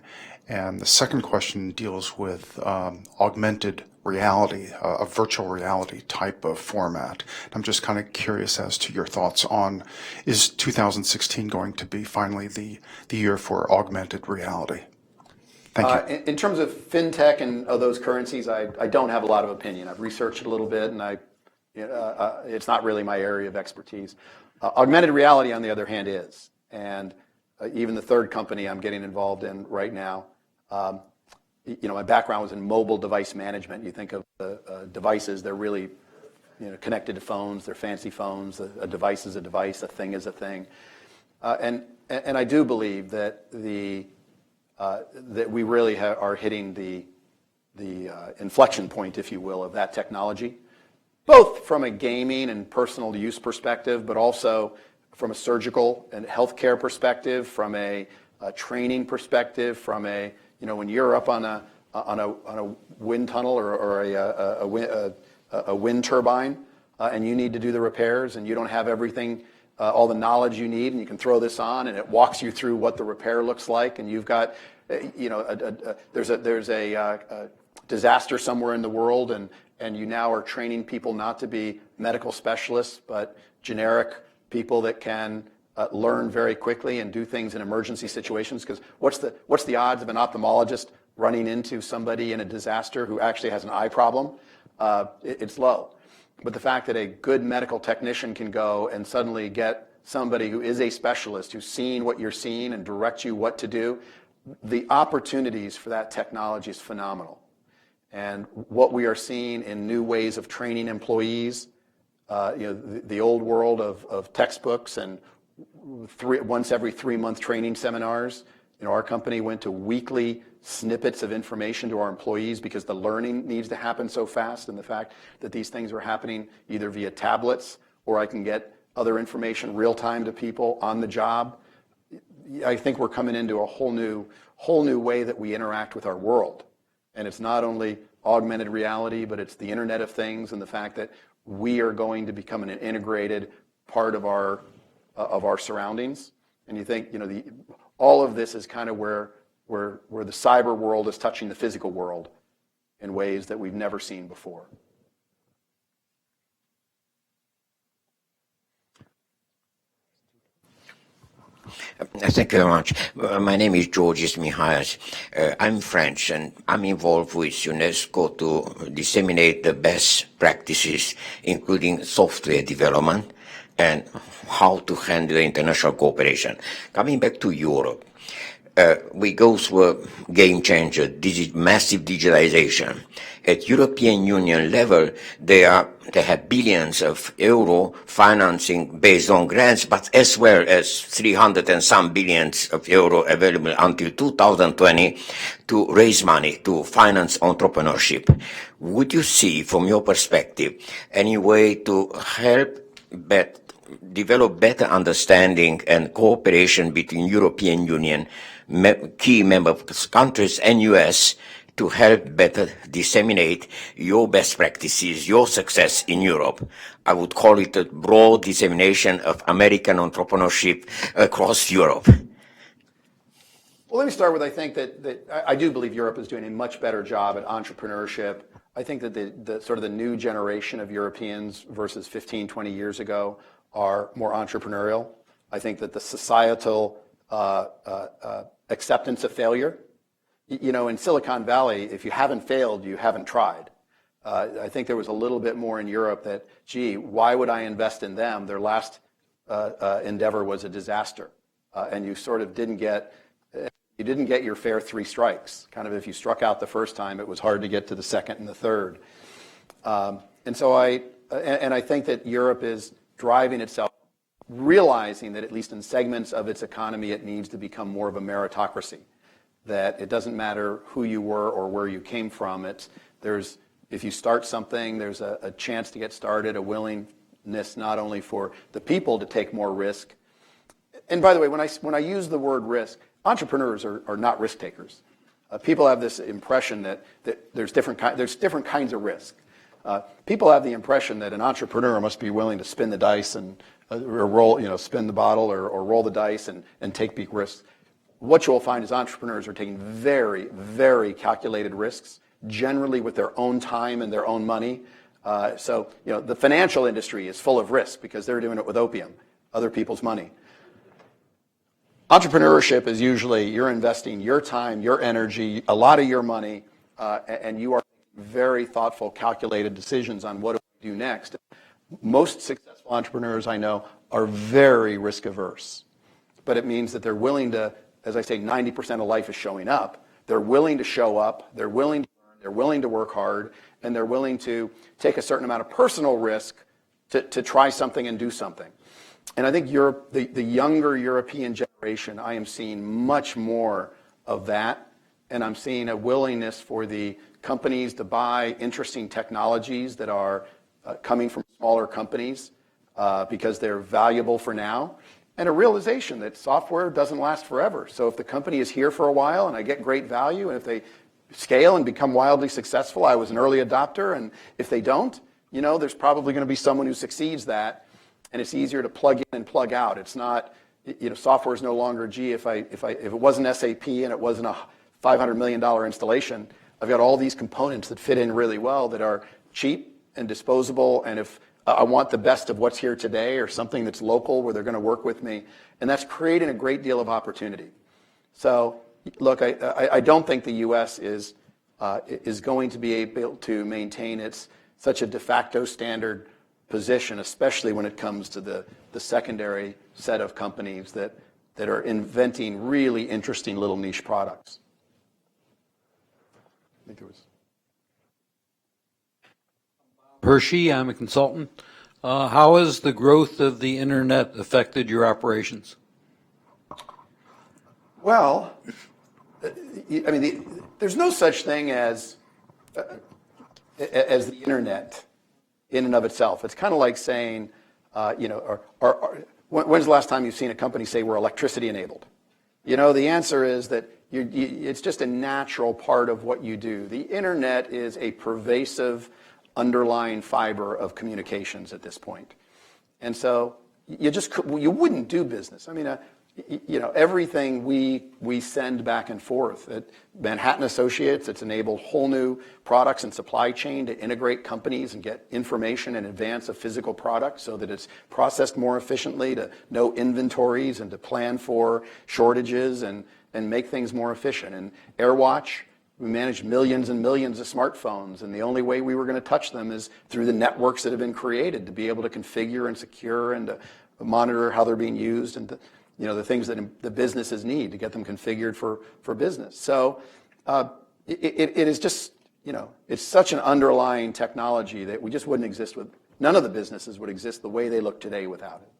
And the second question deals with augmented reality, a virtual reality type of format. I'm just kind of curious as to your thoughts on, is 2016 going to be finally the year for augmented reality? Thank you. In terms of fintech and those currencies, I don't have a lot of opinion. I've researched it a little bit, and it's not really my area of expertise. Augmented reality, on the other hand, is. And even the third company I'm getting involved in right now, my background was in mobile device management. You think of devices, they're really connected to phones, they're fancy phones. A device is a device, a thing is a thing. And I do believe that that we really are hitting the inflection point, if you will, of that technology, both from a gaming and personal use perspective, but also from a surgical and healthcare perspective, from a training perspective, from when you're up on a wind tunnel or a wind turbine, and you need to do the repairs, and you don't have everything, all the knowledge you need, and you can throw this on, and it walks you through what the repair looks like, and you've got, there's a disaster somewhere in the world, and you now are training people not to be medical specialists, but generic people that can learn very quickly and do things in emergency situations. Because what's the odds of an ophthalmologist running into somebody in a disaster who actually has an eye problem? It's low. But the fact that a good medical technician can go and suddenly get somebody who is a specialist, who's seen what you're seeing and direct you what to do, the opportunities for that technology is phenomenal. And what we are seeing in new ways of training employees, the old world of textbooks and once every 3-month training seminars. Our company went to weekly snippets of information to our employees because the learning needs to happen so fast, and the fact that these things are happening either via tablets or I can get other information real time to people on the job. I think we're coming into a whole new way that we interact with our world. And it's not only augmented reality, but it's the Internet of Things and the fact that we are going to become an integrated part of our surroundings. And you think, all of this is kind of where the cyber world is touching the physical world in ways that we've never seen before. Thank you very much. My name is Georges Mihajas. I'm French, and I'm involved with UNESCO to disseminate the best practices, including software development and how to handle international cooperation. Coming back to Europe, we go through a game changer, massive digitalization. At European Union level, they have billions of euro financing based on grants, but as well as 300 and some billions of euro available until 2020 to raise money to finance entrepreneurship. Would you see, from your perspective, any way to help develop better understanding and cooperation between European Union key member countries and US to help better disseminate your best practices, your success in Europe? I would call it a broad dissemination of American entrepreneurship across Europe. Well, let me start with, I think that I do believe Europe is doing a much better job at entrepreneurship. I think that the sort of the new generation of Europeans versus 15, 20 years ago are more entrepreneurial. I think that the societal acceptance of failure, in Silicon Valley, if you haven't failed, you haven't tried. I think there was a little bit more in Europe that, why would I invest in them? Their last endeavor was a disaster. And you sort of didn't get your fair 3 strikes. Kind of if you struck out the first time, it was hard to get to the second and the third. And so I think that Europe is driving itself, realizing that at least in segments of its economy, it needs to become more of a meritocracy. That it doesn't matter who you were or where you came from. If you start something, there's a chance to get started, a willingness not only for the people to take more risk. And by the way, when I use the word risk, entrepreneurs are not risk takers. People have this impression that there's different kinds of risk. People have the impression that an entrepreneur must be willing to spin the dice and or roll, spin the bottle or roll the dice and take big risks. What you'll find is entrepreneurs are taking very, very calculated risks, generally with their own time and their own money. So the financial industry is full of risk because they're doing it with opium, other people's money. Entrepreneurship is usually you're investing your time, your energy, a lot of your money, and you are making very thoughtful, calculated decisions on what do we do next. Most successful entrepreneurs I know are very risk averse, but it means that they're willing to, as I say, 90% of life is showing up. They're willing to show up, they're willing to learn, they're willing to work hard, and they're willing to take a certain amount of personal risk to try something and do something. And I think the younger European generation, I am seeing much more of that, and I'm seeing a willingness for the companies to buy interesting technologies that are coming from smaller companies because they're valuable for now, and a realization that software doesn't last forever. So if the company is here for a while and I get great value, and if they scale and become wildly successful, I was an early adopter, and if they don't, there's probably going to be someone who succeeds that, and it's easier to plug in and plug out. It's not, software is no longer, if it wasn't SAP and it wasn't a $500 million installation, I've got all these components that fit in really well that are cheap and disposable, and if I want the best of what's here today or something that's local where they're going to work with me. And that's creating a great deal of opportunity. So, look, I don't think the U.S. is going to be able to maintain such a de facto standard position, especially when it comes to the secondary set of companies that are inventing really interesting little niche products. I think there was. Hershey, I'm a consultant. How has the growth of the internet affected your operations? Well, I mean, there's no such thing as the internet in and of itself. It's kind of like saying, when's the last time you've seen a company say we're electricity enabled? The answer is that it's just a natural part of what you do. The internet is a pervasive underlying fiber of communications at this point. And so you wouldn't do business. I mean, everything we send back and forth at Manhattan Associates, it's enabled whole new products and supply chain to integrate companies and get information in advance of physical products so that it's processed more efficiently, to know inventories and to plan for shortages and make things more efficient. And AirWatch, we manage millions and millions of smartphones, and the only way we were going to touch them is through the networks that have been created to be able to configure and secure and to monitor how they're being used and the things that the businesses need to get them configured for business. So it is just, it's such an underlying technology that we just wouldn't exist with. None of the businesses would exist the way they look today without it.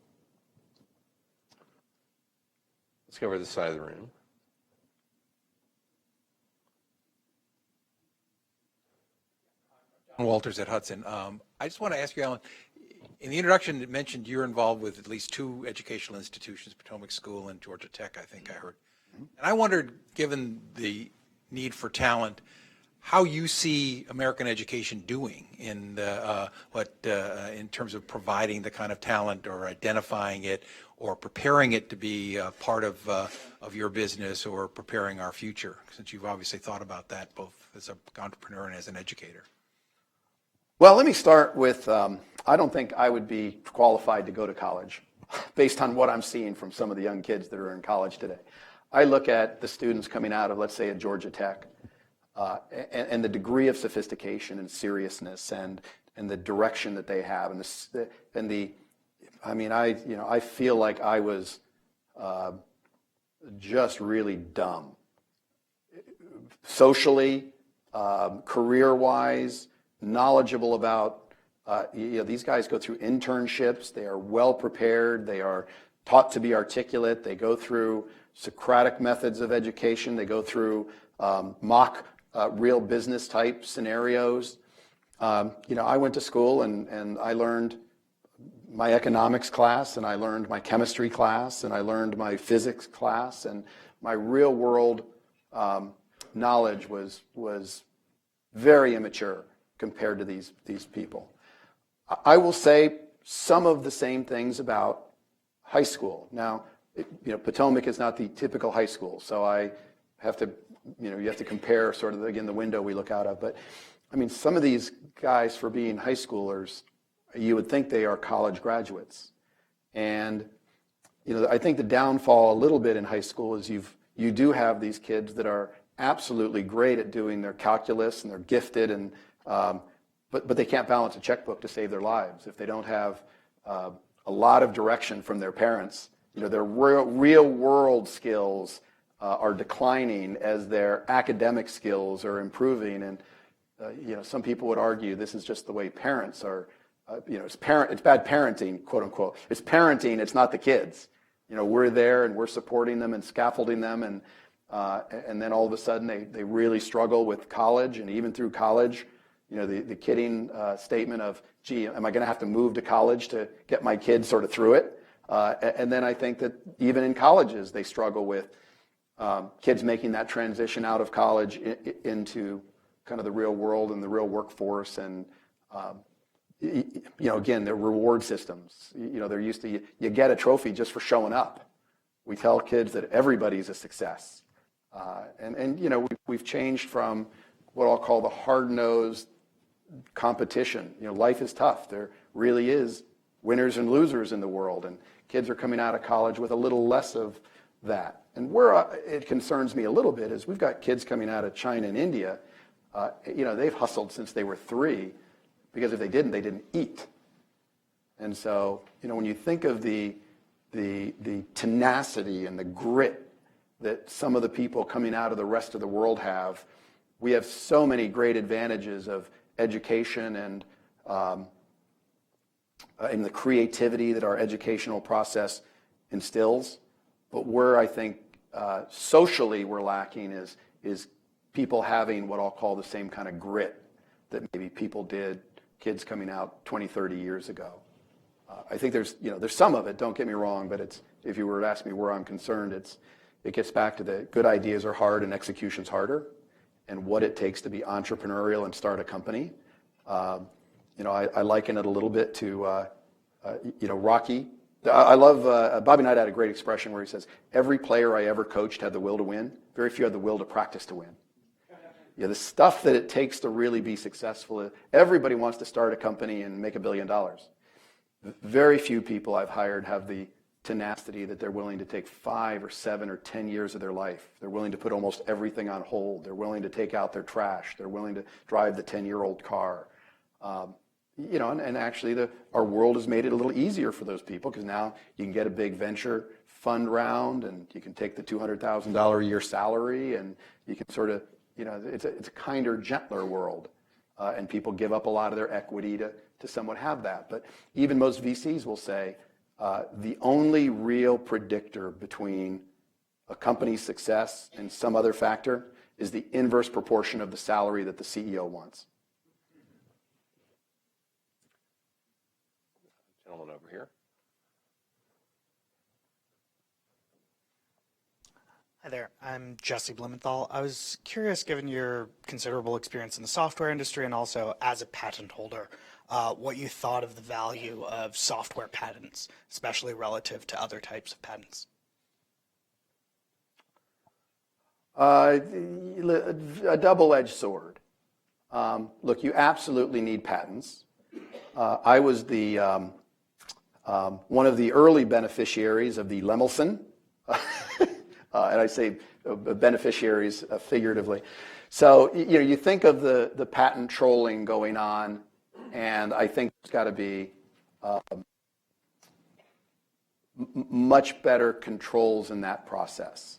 Let's go over to the side of the room. Walters at Hudson. I just want to ask you, Alan, in the introduction it mentioned you're involved with at least two educational institutions, Potomac School and Georgia Tech, I think I heard. And I wondered, given the need for talent, how you see American education doing in in terms of providing the kind of talent or identifying it or preparing it to be part of your business or preparing our future, since you've obviously thought about that both as an entrepreneur and as an educator. Well, let me start with, I don't think I would be qualified to go to college based on what I'm seeing from some of the young kids that are in college today. I look at the students coming out of, let's say, a Georgia Tech, and the degree of sophistication and seriousness and the direction that they have I feel like I was just really dumb. Socially, career-wise, knowledgeable about, these guys go through internships, they are well prepared, they are taught to be articulate, they go through Socratic methods of education, they go through mock real business type scenarios. I went to school and I learned my economics class and I learned my chemistry class and I learned my physics class, and my real world knowledge was very immature compared to these people. I will say some of the same things about high school. Now, Potomac is not the typical high school, so I have to, you have to compare sort of, again, the window we look out of. But, I mean, some of these guys, for being high schoolers, you would think they are college graduates. And, I think the downfall a little bit in high school is you do have these kids that are absolutely great at doing their calculus and they're gifted, and but they can't balance a checkbook to save their lives if they don't have a lot of direction from their parents. Their real world skills are declining as their academic skills are improving. And some people would argue this is just the way parents are. It's bad parenting, quote unquote. It's parenting. It's not the kids. We're there and we're supporting them and scaffolding them, and then all of a sudden they really struggle with college, and even through college. The kidding statement of, gee, am I going to have to move to college to get my kids sort of through it? And then I think that even in colleges, they struggle with kids making that transition out of college into kind of the real world and the real workforce. And, again, their reward systems. They're used to, you get a trophy just for showing up. We tell kids that everybody's a success. We've changed from what I'll call the hard-nosed competition. Life is tough. really is winners and losers in the world, and kids are coming out of college with a little less of that. And where it concerns me a little bit is we've got kids coming out of China and India. They've hustled since they were 3, because if they didn't eat. And so, when you think of the tenacity and the grit that some of the people coming out of the rest of the world have, we have so many great advantages of education and the creativity that our educational process instills. But where I think socially we're lacking is people having what I'll call the same kind of grit that maybe people did, kids coming out 20, 30 years ago. I think there's some of it, don't get me wrong, but if you were to ask me where I'm concerned, it gets back to the good ideas are hard and execution's harder, and what it takes to be entrepreneurial and start a company. I liken it a little bit to, Rocky. I love, Bobby Knight had a great expression where he says, every player I ever coached had the will to win. Very few had the will to practice to win. The stuff that it takes to really be successful, everybody wants to start a company and make $1 billion. Very few people I've hired have the tenacity that they're willing to take 5 or 7 or 10 years of their life. They're willing to put almost everything on hold. They're willing to take out their trash. They're willing to drive the 10-year-old car. And actually our world has made it a little easier for those people, because now you can get a big venture fund round, and you can take the $200,000 a year salary, and you can sort of, it's a kinder, gentler world. And people give up a lot of their equity to somewhat have that. But even most VCs will say the only real predictor between a company's success and some other factor is the inverse proportion of the salary that the CEO wants. Gentleman over here. Hi there, I'm Jesse Blumenthal. I was curious, given your considerable experience in the software industry and also as a patent holder, what you thought of the value of software patents, especially relative to other types of patents. A double-edged sword. Look, you absolutely need patents. I was one of the early beneficiaries of the Lemelson. And I say beneficiaries figuratively. So you think of the patent trolling going on, and I think there's got to be much better controls in that process.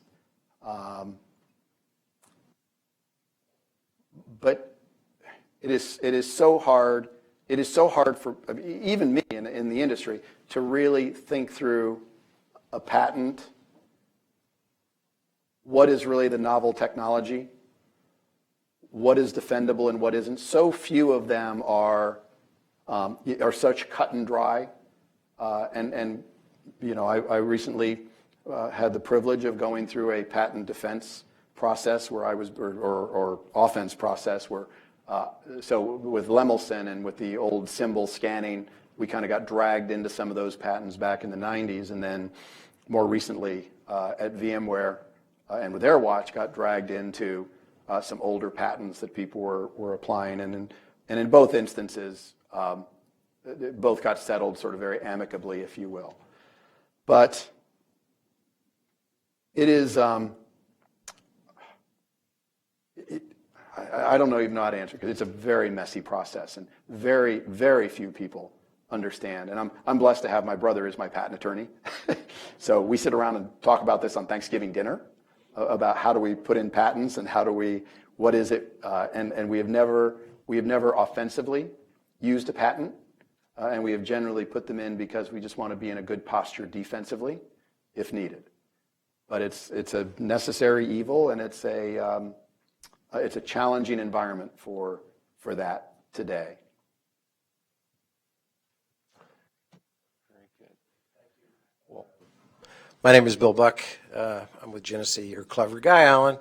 But it is so hard. It is so hard for even me in the industry to really think through a patent. What is really the novel technology? What is defendable and what isn't? So few of them are such cut and dry. I recently had the privilege of going through a patent defense process where I was, or offense process where, so with Lemelson and with the old symbol scanning, we kind of got dragged into some of those patents back in the 90s, and then more recently at VMware, and with AirWatch got dragged into some older patents that people were applying, and in both instances, both got settled sort of very amicably, if you will. But it is, I don't even know how to answer, because it's a very messy process, and very, very few people understand. And I'm blessed to have my brother as my patent attorney. So we sit around and talk about this on Thanksgiving dinner, about how do we put in patents and what is it, and we have never offensively used a patent, and we have generally put them in because we just want to be in a good posture defensively, if needed. But it's a necessary evil, and it's a challenging environment for that today. My name is Bill Buck. I'm with Genesee. You're a clever guy, Alan.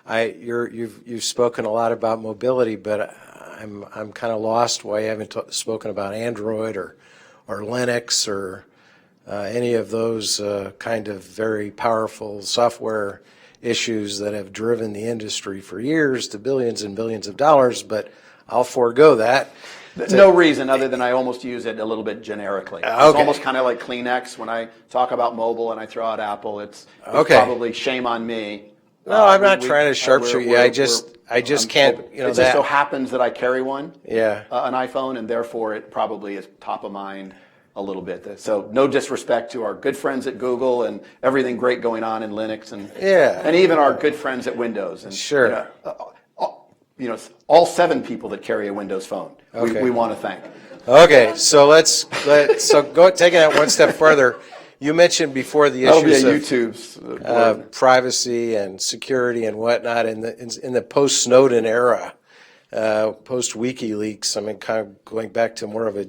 You've spoken a lot about mobility, but I'm kind of lost why you haven't spoken about Android or Linux or any of those kind of very powerful software issues that have driven the industry for years to billions and billions of dollars. But I'll forego that. No reason other than I almost use it a little bit generically. It's Okay. almost kind of like Kleenex. When I talk about mobile and I throw out Apple, it's Okay. probably shame on me. No, I'm not We- trying to sharpshoot you. I just I'm can't, hoping- you know, It just so that, happens that I carry one, yeah. an iPhone, and therefore it probably is top of mind a little bit. So no disrespect to our good friends at Google and everything great going on in Linux and Yeah. and even our good friends at Windows. And, Sure. all 7 people that carry a Windows phone, Okay. we want to thank. Okay, so taking that one step further, you mentioned before the That'll be issues a of YouTube's. privacy and security and whatnot in the post-Snowden era, post WikiLeaks. I mean, kind of going back to more of a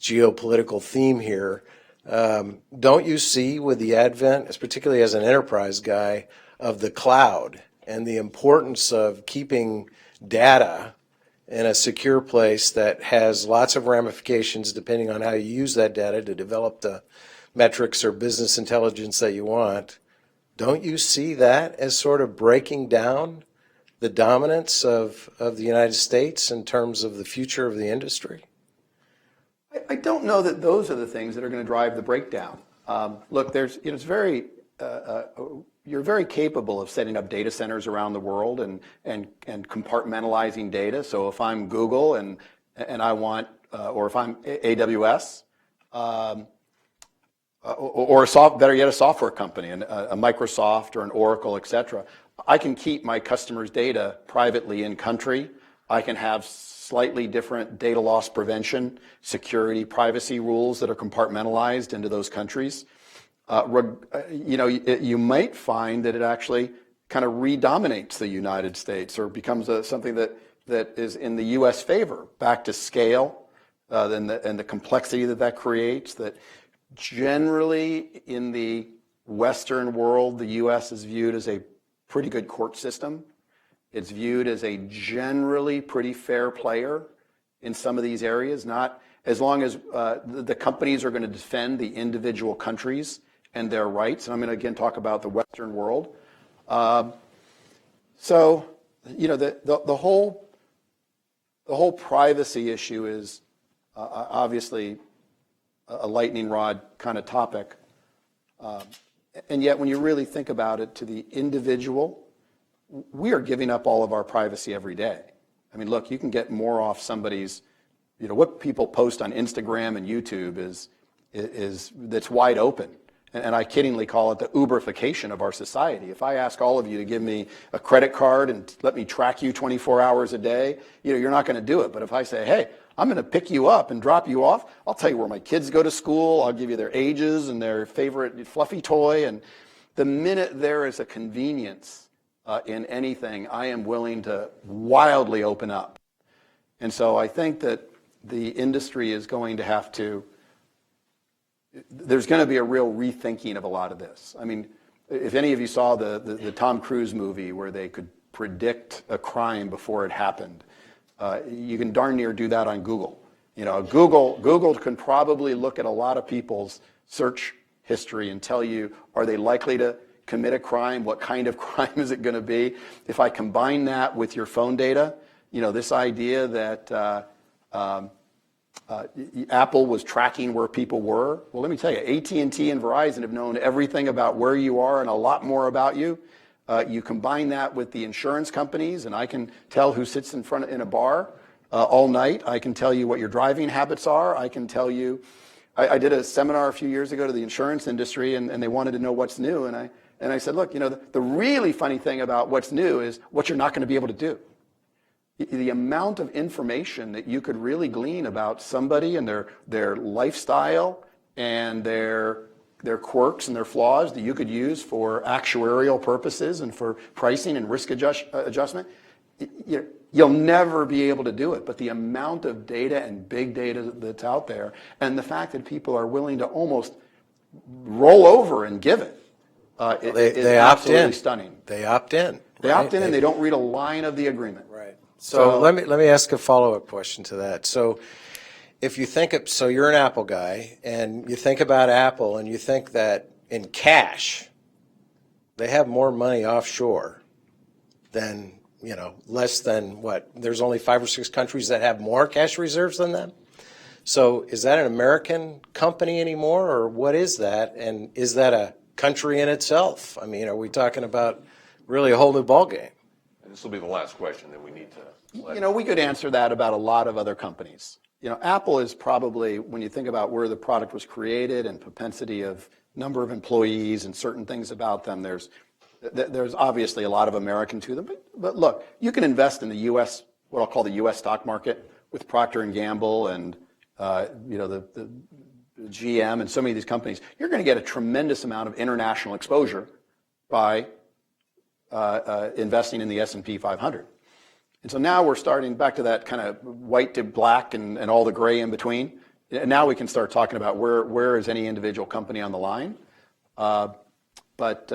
geopolitical theme here. Don't you see with the advent, particularly as an enterprise guy, of the cloud and the importance of keeping data in a secure place that has lots of ramifications depending on how you use that data to develop the metrics or business intelligence that you want? Don't you see that as sort of breaking down the dominance of the United States in terms of the future of the industry? I don't know that those are the things that are going to drive the breakdown. Look, it's very. You're very capable of setting up data centers around the world and compartmentalizing data. So if I'm Google and I want, or if I'm AWS, or better yet, a software company, a Microsoft or an Oracle, et cetera, I can keep my customers' data privately in country. I can have slightly different data loss prevention, security, privacy rules that are compartmentalized into those countries. You might find that it actually kind of redominates the United States or becomes something that is in the U.S. favor, back to scale, and the complexity that creates. That generally in the Western world, the U.S. is viewed as a pretty good court system. It's viewed as a generally pretty fair player in some of these areas, not as long as the companies are going to defend the individual countries and their rights. And I'm going to again talk about the Western world. So, the whole privacy issue is obviously a lightning rod kind of topic. And yet, when you really think about it to the individual, we are giving up all of our privacy every day. I mean, look, you can get more off somebody's, what people post on Instagram and YouTube is that's wide open. And I kiddingly call it the Uberification of our society. If I ask all of you to give me a credit card and let me track you 24 hours a day, you're not going to do it. But if I say, hey, I'm going to pick you up and drop you off, I'll tell you where my kids go to school, I'll give you their ages and their favorite fluffy toy. And the minute there is a convenience in anything, I am willing to wildly open up. And so I think that the industry is going to have to, there's going to be a real rethinking of a lot of this. I mean, if any of you saw the Tom Cruise movie where they could predict a crime before it happened, you can darn near do that on Google. Google can probably look at a lot of people's search history and tell you, are they likely to commit a crime? What kind of crime is it going to be? If I combine that with your phone data, this idea that Apple was tracking where people were. Well, let me tell you, AT&T and Verizon have known everything about where you are and a lot more about you. You combine that with the insurance companies, and I can tell who sits in a bar all night. I can tell you what your driving habits are. I can tell you. I did a seminar a few years ago to the insurance industry, and they wanted to know what's new. And I said, look, the really funny thing about what's new is what you're not going to be able to do. The amount of information that you could really glean about somebody and their lifestyle and their quirks and their flaws that you could use for actuarial purposes and for pricing and risk adjustment, you'll never be able to do it. But the amount of data and big data that's out there, and the fact that people are willing to almost roll over and give it, is absolutely stunning. They opt in. They opt in and they don't read a line of the agreement. Right. So let me ask a follow-up question to that. So if you so you're an Apple guy and you think about Apple and you think that in cash they have more money offshore than less than what? There's only 5 or 6 countries that have more cash reserves than them. So is that an American company anymore, or what is that? And is that a country in itself? I mean, are we talking about really a whole new ballgame? And this will be the last question that we need to We could answer that about a lot of other companies. Apple is probably, when you think about where the product was created and propensity of number of employees and certain things about them, there's obviously a lot of American to them. But look, you can invest in the U.S., what I'll call the U.S. stock market, with Procter & Gamble and the GM and so many of these companies. You're going to get a tremendous amount of international exposure by investing in the S&P 500. And so now we're starting back to that kind of white to black and all the gray in between. And now we can start talking about where is any individual company on the line. But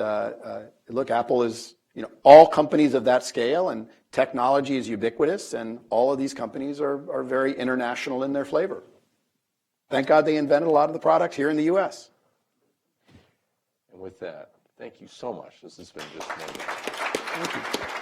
look, Apple is, all companies of that scale, and technology is ubiquitous, and all of these companies are very international in their flavor. Thank God they invented a lot of the products here in the U.S. And with that, thank you so much. This has been just wonderful. Thank you.